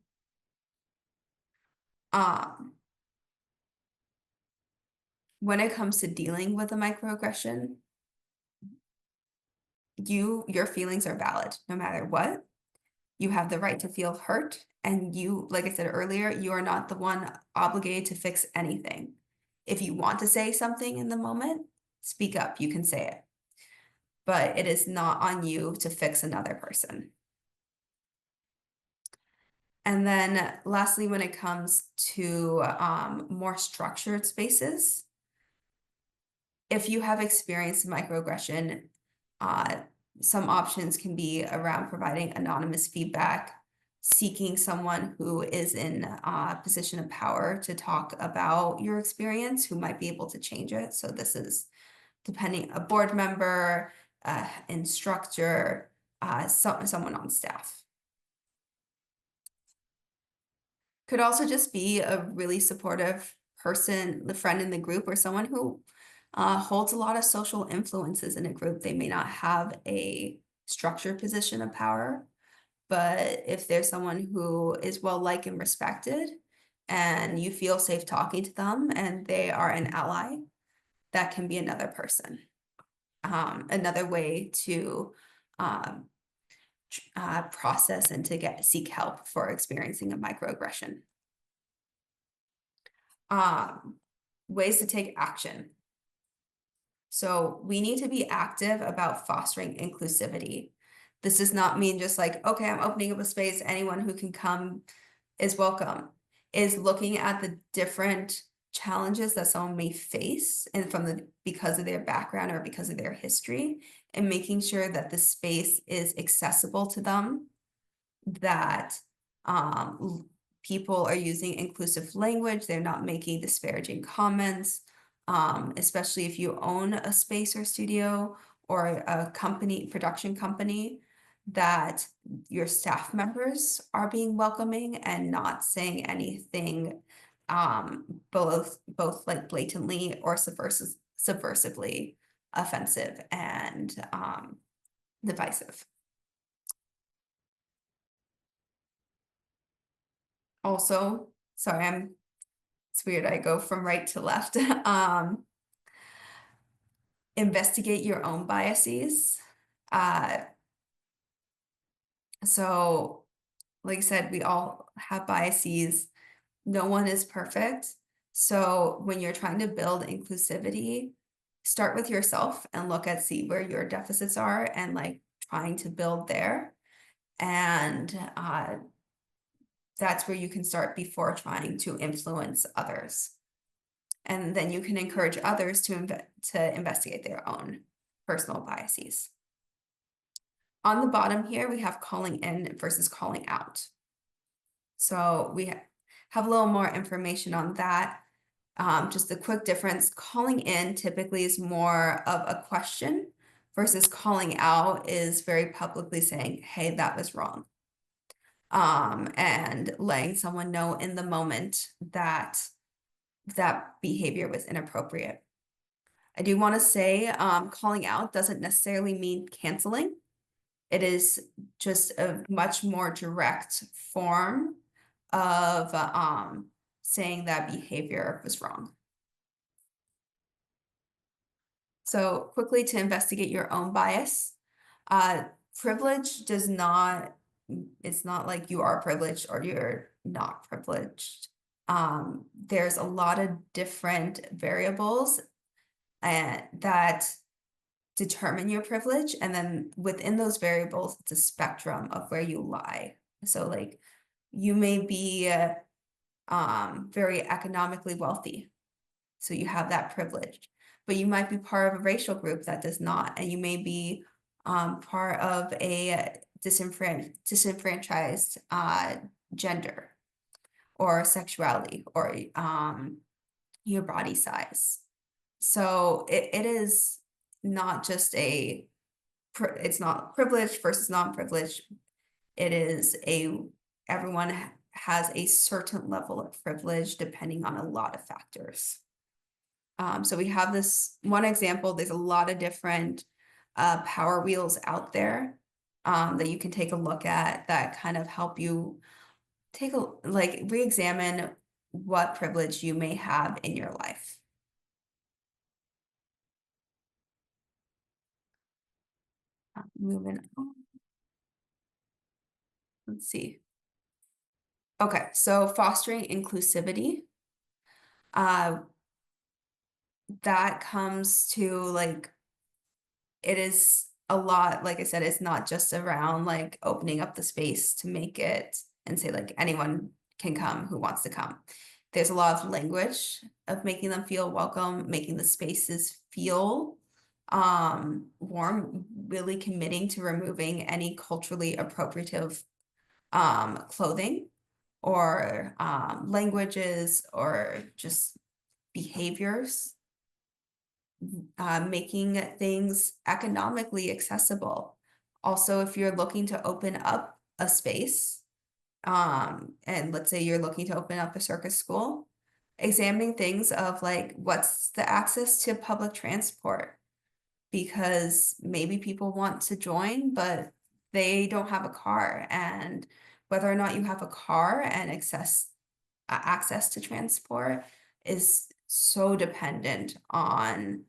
When it comes to dealing with a microaggression, your feelings are valid no matter what. You have the right to feel hurt, and you, like I said earlier, you are not the one obligated to fix anything. If you want to say something in the moment, speak up, you can say it. But it is not on you to fix another person. And then lastly, when it comes to more structured spaces, if you have experienced microaggression, some options can be around providing anonymous feedback, seeking someone who is in a position of power to talk about your experience, who might be able to change it. So this is depending, a board member, instructor, someone on staff. Could also just be a really supportive person, the friend in the group, or someone who holds a lot of social influences in a group. They may not have a structured position of power, but if there's someone who is well liked and respected and you feel safe talking to them and they are an ally, that can be another person. Another way to process and to seek help for experiencing a microaggression. Ways to take action. So we need to be active about fostering inclusivity. This does not mean just like, okay, I'm opening up a space, anyone who can come is welcome. Is looking at the different challenges that someone may face and because of their background or because of their history, and making sure that the space is accessible to them, that people are using inclusive language, they're not making disparaging comments, especially if you own a space or studio or a production company, that your staff members are being welcoming and not saying anything both like blatantly or subversively offensive and divisive. Also, sorry, it's weird, I go from right to left. Investigate your own biases. So like I said, we all have biases. No one is perfect. So when you're trying to build inclusivity, start with yourself and see where your deficits are and like trying to build there. And that's where you can start before trying to influence others. And then you can encourage others to investigate their own personal biases. On the bottom here, we have calling in versus calling out. So we have a little more information on that. Just a quick difference. Calling in typically is more of a question versus calling out is very publicly saying, hey, that was wrong. And letting someone know in the moment that that behavior was inappropriate. I do want to say calling out doesn't necessarily mean canceling. It is just a much more direct form of saying that behavior was wrong. So quickly, to investigate your own bias. Privilege does not, it's not like you are privileged or you're not privileged. There's a lot of different variables that determine your privilege, and then within those variables, it's a spectrum of where you lie. So like you may be very economically wealthy, so you have that privilege, but you might be part of a racial group that does not, and you may be part of a disenfranchised gender or sexuality or your body size. So it is not just it's not privileged versus non-privileged. It is everyone has a certain level of privilege depending on a lot of factors. So we have this one example. There's a lot of different power wheels out there that you can take a look at that kind of help you re-examine what privilege you may have in your life. Moving on. Let's see. Okay, so fostering inclusivity. That comes to it is a lot, like I said, it's not just around opening up the space to make it and say anyone can come who wants to come. There's a lot of language of making them feel welcome, making the spaces feel warm, really committing to removing any culturally appropriative clothing or languages or just behaviors, making things economically accessible. Also, if you're looking to open up a space, and let's say you're looking to open up a circus school, examining things of what's the access to public transport, because maybe people want to join, but they don't have a car, and whether or not you have a car and access access to transport is so dependent on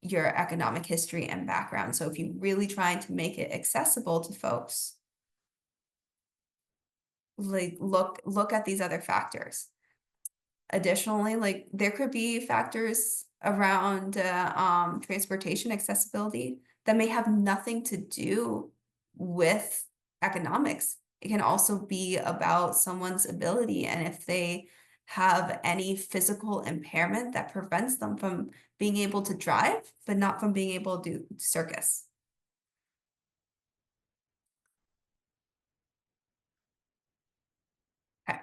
your economic history and background. So if you're really trying to make it accessible to folks, like look at these other factors. Additionally, like there could be factors around transportation accessibility that may have nothing to do with economics. It can also be about someone's ability, and if they have any physical impairment that prevents them from being able to drive, but not from being able to do circus. Okay.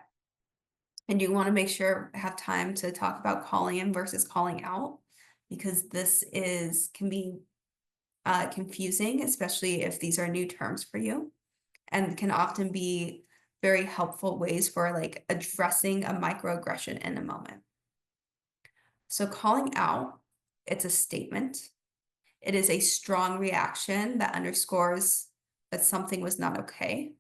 And you want to make sure have time to talk about calling in versus calling out, because this can be confusing, especially if these are new terms for you, and can often be very helpful ways for like addressing a microaggression in a moment. So calling out, it's a statement. It is a strong reaction that underscores that something was not okay.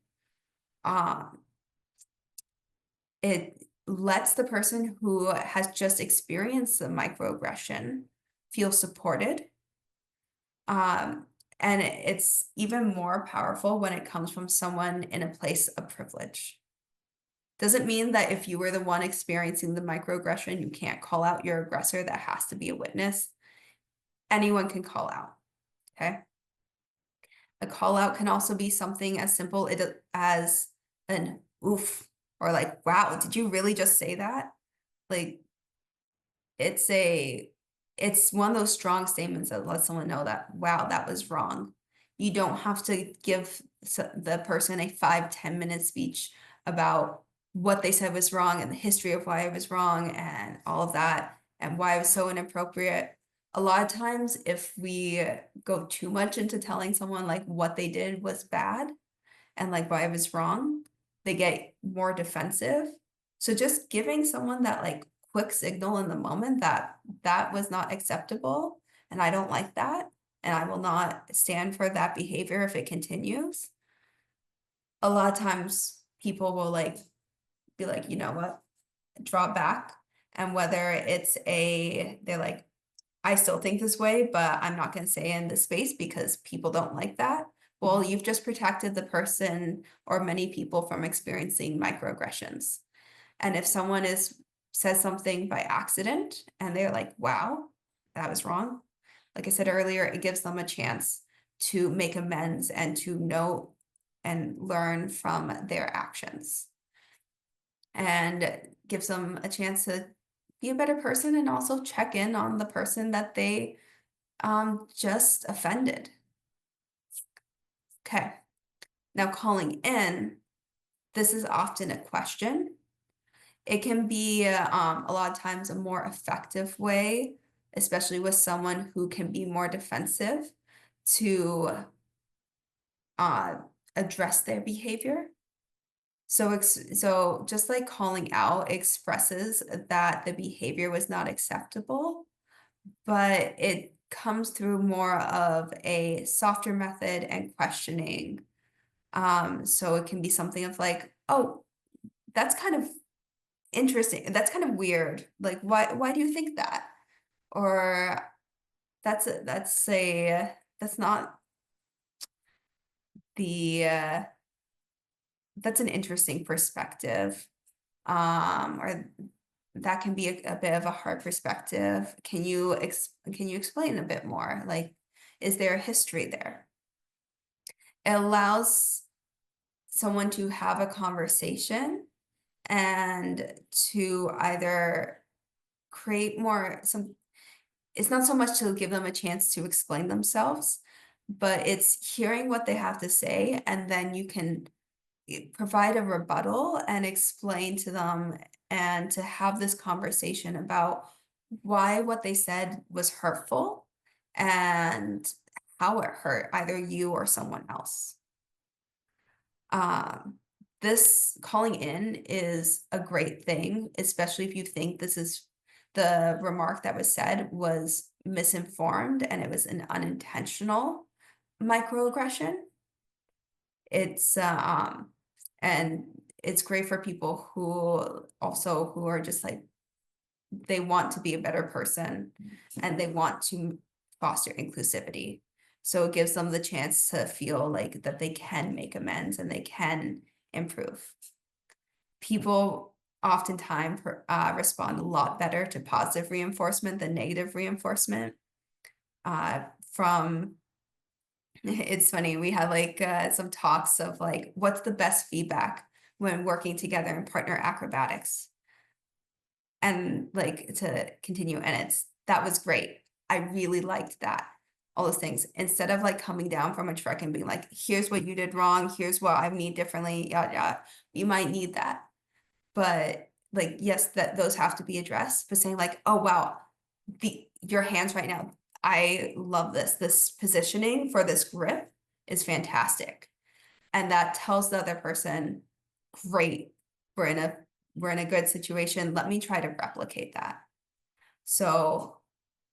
It lets the person who has just experienced the microaggression feel supported. And it's even more powerful when it comes from someone in a place of privilege. Doesn't mean that if you were the one experiencing the microaggression, you can't call out your aggressor. That has to be a witness. Anyone can call out, okay? A call out can also be something as simple as an oof, or like, wow, did you really just say that? Like, it's one of those strong statements that lets someone know that, wow, that was wrong. You don't have to give the person a 5-10 minute speech about what they said was wrong and the history of why it was wrong and all of that and why it was so inappropriate. A lot of times, if we go too much into telling someone like what they did was bad and like why it was wrong, they get more defensive. So just giving someone that like quick signal in the moment that that was not acceptable and I don't like that and I will not stand for that behavior if it continues. A lot of times people will like be like, you know what, draw back. And whether it's they're like, I still think this way, but I'm not going to say in this space because people don't like that. Well, you've just protected the person or many people from experiencing microaggressions. And if someone says something by accident and they're like, wow, that was wrong. Like I said earlier, it gives them a chance to make amends and to know and learn from their actions. And gives them a chance to be a better person and also check in on the person that they just offended. Okay. Now calling in, this is often a question. It can be a lot of times a more effective way, especially with someone who can be more defensive, to address their behavior. So just like calling out expresses that the behavior was not acceptable, but it comes through more of a softer method and questioning. So it can be something of like, oh, that's kind of interesting. That's kind of weird. Like, why do you think that? Or that's not the that's an interesting perspective. Or that can be a bit of a hard perspective. Can you explain a bit more? Like, is there a history there? It allows someone to have a conversation and to either create it's not so much to give them a chance to explain themselves, but it's hearing what they have to say, and then you can provide a rebuttal and explain to them and to have this conversation about why what they said was hurtful and how it hurt either you or someone else. This calling in is a great thing, especially if you think the remark that was said was misinformed and it was an unintentional microaggression. And it's great for people who are just like, they want to be a better person and they want to foster inclusivity. So it gives them the chance to feel like that they can make amends and they can improve. People oftentimes respond a lot better to positive reinforcement than negative reinforcement. It's funny, we had like some talks of like, what's the best feedback when working together in partner acrobatics? And like to continue, and that was great. I really liked that. All those things, instead of like coming down from a truck and being like, here's what you did wrong, here's what I need differently, yada yada. You might need that. But like, yes, that those have to be addressed, but saying like, oh wow, your hands right now, I love this positioning for this grip is fantastic. And that tells the other person, great, we're in a good situation. Let me try to replicate that. So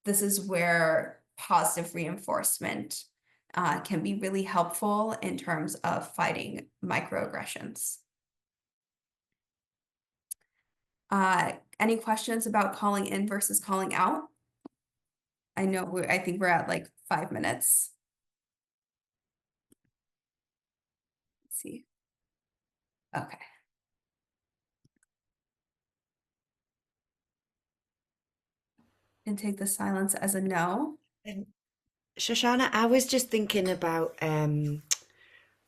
this is where positive reinforcement can be really helpful in terms of fighting microaggressions. Any questions about calling in versus calling out? I think we're at like 5 minutes. Let's see. Okay. And take the silence as a no. Shoshana, I was just thinking about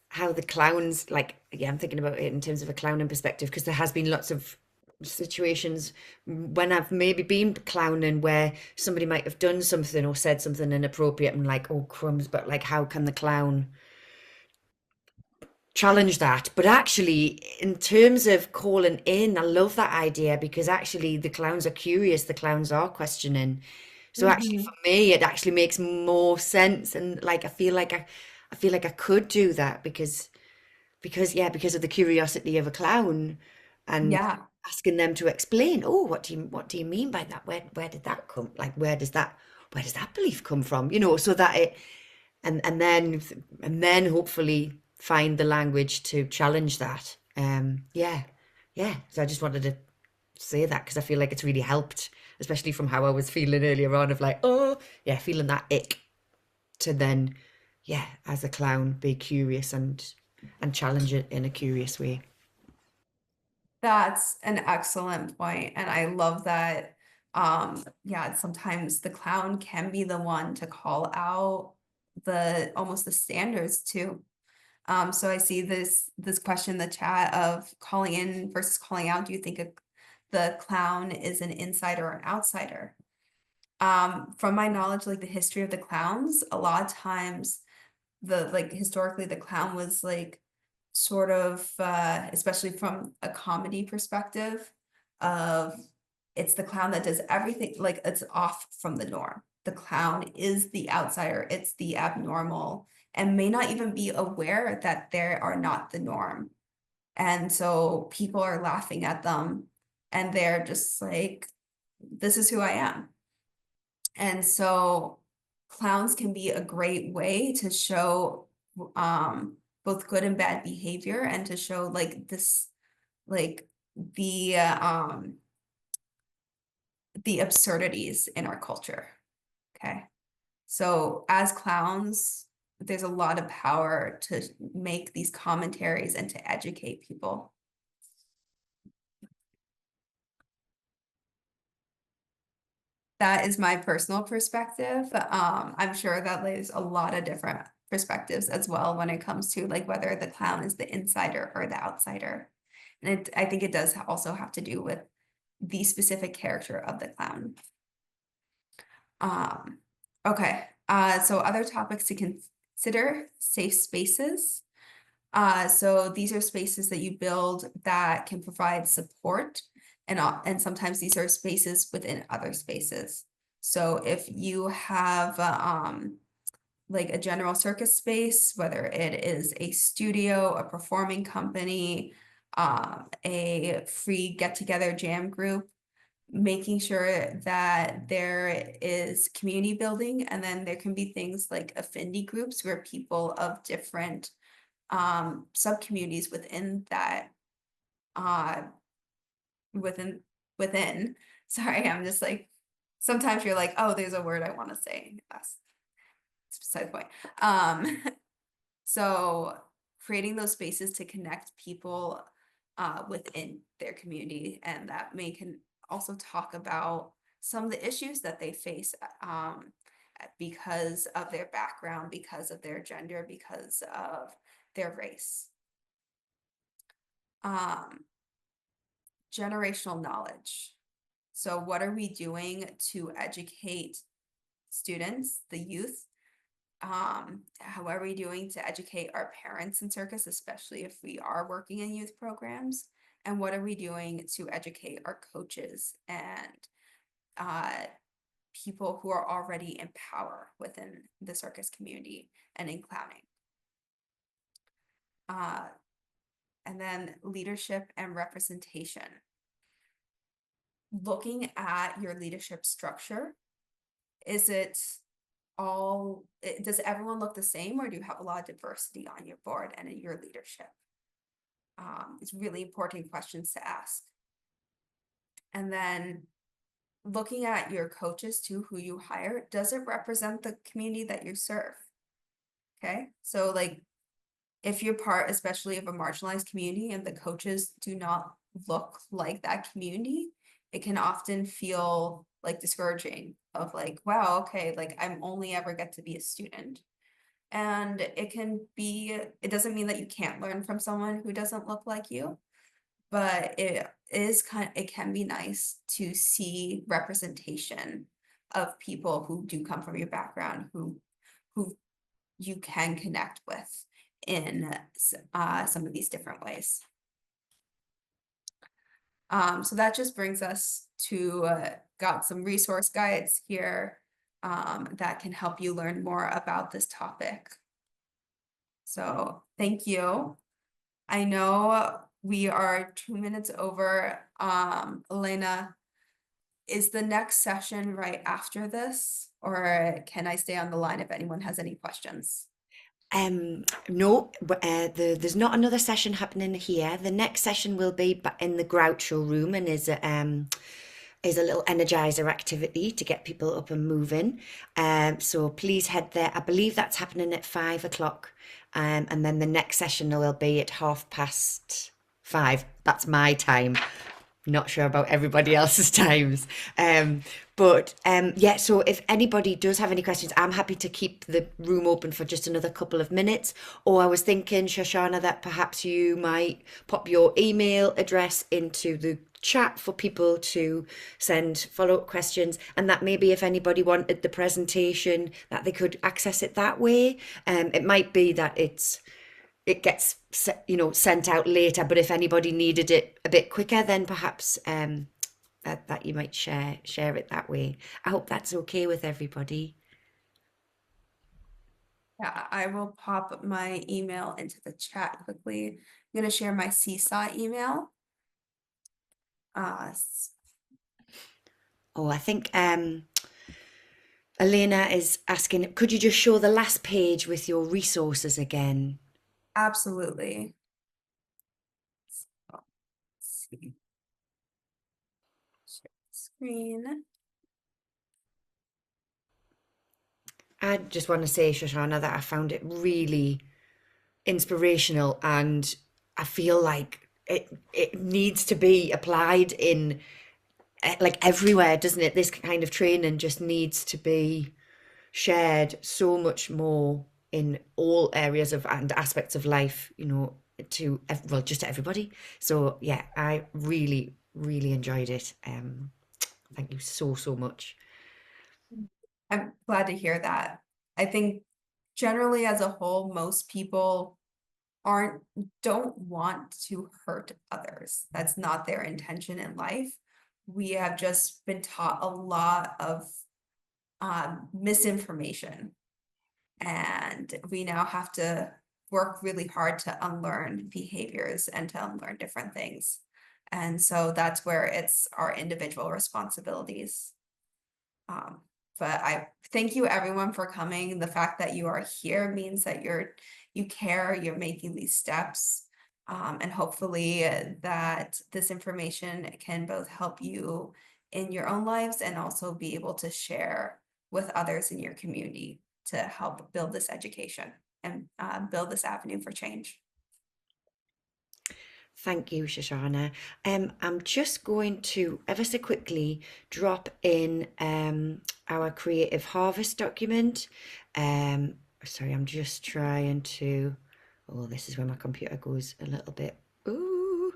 how the clowns, like, yeah, I'm thinking about it in terms of a clowning perspective, because there has been lots of situations when I've maybe been clowning where somebody might have done something or said something inappropriate and like, oh crumbs, but like, how can the clown challenge that? But actually, in terms of calling in, I love that idea, because actually the clowns are curious, the clowns are questioning. So actually for me, it actually makes more sense. And like, I feel like I could do that because of the curiosity of a clown and Yeah. asking them to explain, oh, what do you mean by that? Where did that come? Like, where does that belief come from? You know, so that it, and then hopefully find the language to challenge that. Yeah. So I just wanted to say that because I feel like it's really helped, especially from how I was feeling earlier on of like, oh, yeah, feeling that ick to then, yeah, as a clown, be curious and challenge it in a curious way. That's an excellent point, and I love that. Yeah, sometimes the clown can be the one to call out almost the standards too. So I see this question in the chat of calling in versus calling out. Do you think the clown is an insider or an outsider? From my knowledge, like the history of the clowns, a lot of times historically the clown was like sort of especially from a comedy perspective of it's the clown that does everything, like it's off from the norm. The clown is the outsider, it's the abnormal, and may not even be aware that they are not the norm. And so people are laughing at them and they're just like, this is who I am. And so clowns can be a great way to show both good and bad behavior and to show like this, like the absurdities in our culture. Okay. So as clowns, there's a lot of power to make these commentaries and to educate people. That is my personal perspective. I'm sure that there's a lot of different perspectives as well when it comes to like whether the clown is the insider or the outsider. And I think it does also have to do with the specific character of the clown. Okay, so other topics to consider: safe spaces. So these are spaces that you build that can provide support, and sometimes these are spaces within other spaces. So if you have like a general circus space, whether it is a studio, a performing company, a free get-together jam group, making sure that there is community building, and then there can be things like affinity groups where people of different sub-communities within that within, sorry, I'm just like, sometimes you're like, oh, there's a word I want to say. That's beside the point. So creating those spaces to connect people within their community, and that can also talk about some of the issues that they face because of their background, because of their gender, because of their race. Generational knowledge. So what are we doing to educate students, the youth? How are we doing to educate our parents in circus, especially if we are working in youth programs? And what are we doing to educate our coaches and people who are already in power within the circus community and in clowning? And then leadership and representation. Looking at your leadership structure, is it all, does everyone look the same, or do you have a lot of diversity on your board and in your leadership? It's really important questions to ask. And then looking at your coaches too, who you hire, does it represent the community that you serve? Okay, so like if you're part, especially of a marginalized community, and the coaches do not look like that community, it can often feel like discouraging of like, wow, okay, like I'm only ever get to be a student. And it can be, it doesn't mean that you can't learn from someone who doesn't look like you, but it can be nice to see representation of people who do come from your background, who you can connect with in some of these different ways. So that just brings us to got some resource guides here that can help you learn more about this topic. So thank you. I know we are 2 minutes over. Elena, is the next session right after this, or can I stay on the line if anyone has any questions? No, but there's not another session happening here. The next session will be in the Groucho room, and is a little energizer activity to get people up and moving. So please head there. I believe that's happening at 5 o'clock. And then the next session will be at 5:30. That's my time. Not sure about everybody else's times. Yeah, so if anybody does have any questions, I'm happy to keep the room open for just another couple of minutes. Or I was thinking, Shoshana, that perhaps you might pop your email address into the chat for people to send follow-up questions, and that maybe if anybody wanted the presentation, that they could access it that way. It might be that it gets sent out later, but if anybody needed it a bit quicker, then perhaps that you might share it that way. I hope that's okay with everybody. Yeah, I will pop my email into the chat quickly. I'm going to share my CSAW email. Oh, I think Elena is asking, could you just show the last page with your resources again? Absolutely. So, let's see. Share the screen. I just want to say, Shoshana, that I found it really inspirational, and I feel like it needs to be applied in like everywhere, doesn't it? This kind of training just needs to be shared so much more in all areas of and aspects of life, to just to everybody. So yeah, I really enjoyed it. Thank you so much. I'm glad to hear that. I think generally as a whole, most people don't want to hurt others. That's not their intention in life. We have just been taught a lot of misinformation, and we now have to work really hard to unlearn behaviors and to unlearn different things. And so that's where it's our individual responsibilities. But I thank you everyone for coming. The fact that you are here means that you care, you're making these steps. And hopefully that this information can both help you in your own lives and also be able to share with others in your community to help build this education and build this avenue for change. Thank you, Shoshana. I'm just going to ever so quickly drop in our Creative Harvest document. Sorry, I'm just trying to. Oh, this is where my computer goes a little bit. Ooh.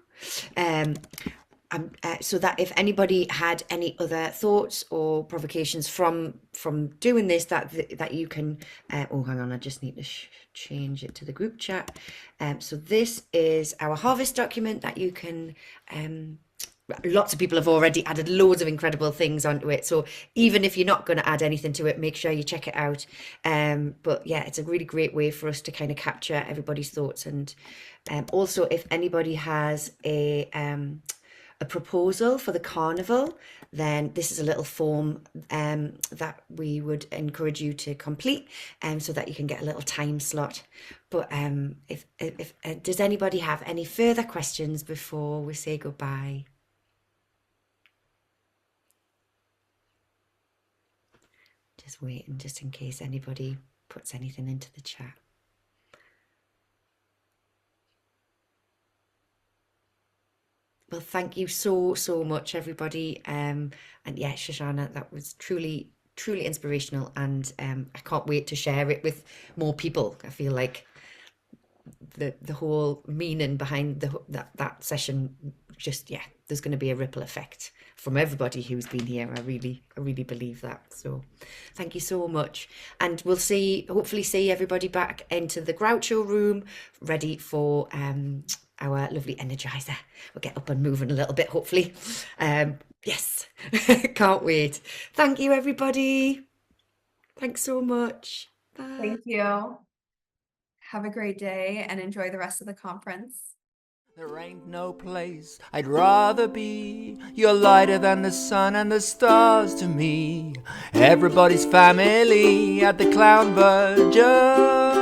So that if anybody had any other thoughts or provocations from doing this, that you can. Oh, hang on, I just need to change it to the group chat. So this is our harvest document that you can. Lots of people have already added loads of incredible things onto it. So even if you're not going to add anything to it, make sure you check it out. But yeah, it's a really great way for us to kind of capture everybody's thoughts. And also, if anybody has a proposal for the carnival, then this is a little form that we would encourage you to complete, so that you can get a little time slot. But if does anybody have any further questions before we say goodbye? Just waiting, just in case anybody puts anything into the chat. Well, thank you so much, everybody. And yeah, Shoshana, that was truly inspirational, and I can't wait to share it with more people. I feel like the whole meaning behind that session, just there's going to be a ripple effect from everybody who's been here. I really believe that. So thank you so much, and we'll hopefully see everybody back into the Groucho room, ready for our lovely energizer. We'll get up and moving a little bit, hopefully. Yes, can't wait. Thank you, everybody. Thanks so much. Bye. Thank you. Have a great day and enjoy the rest of the conference. There ain't no place I'd rather be. You're lighter than the sun and the stars to me. Everybody's family at the Clownvergence.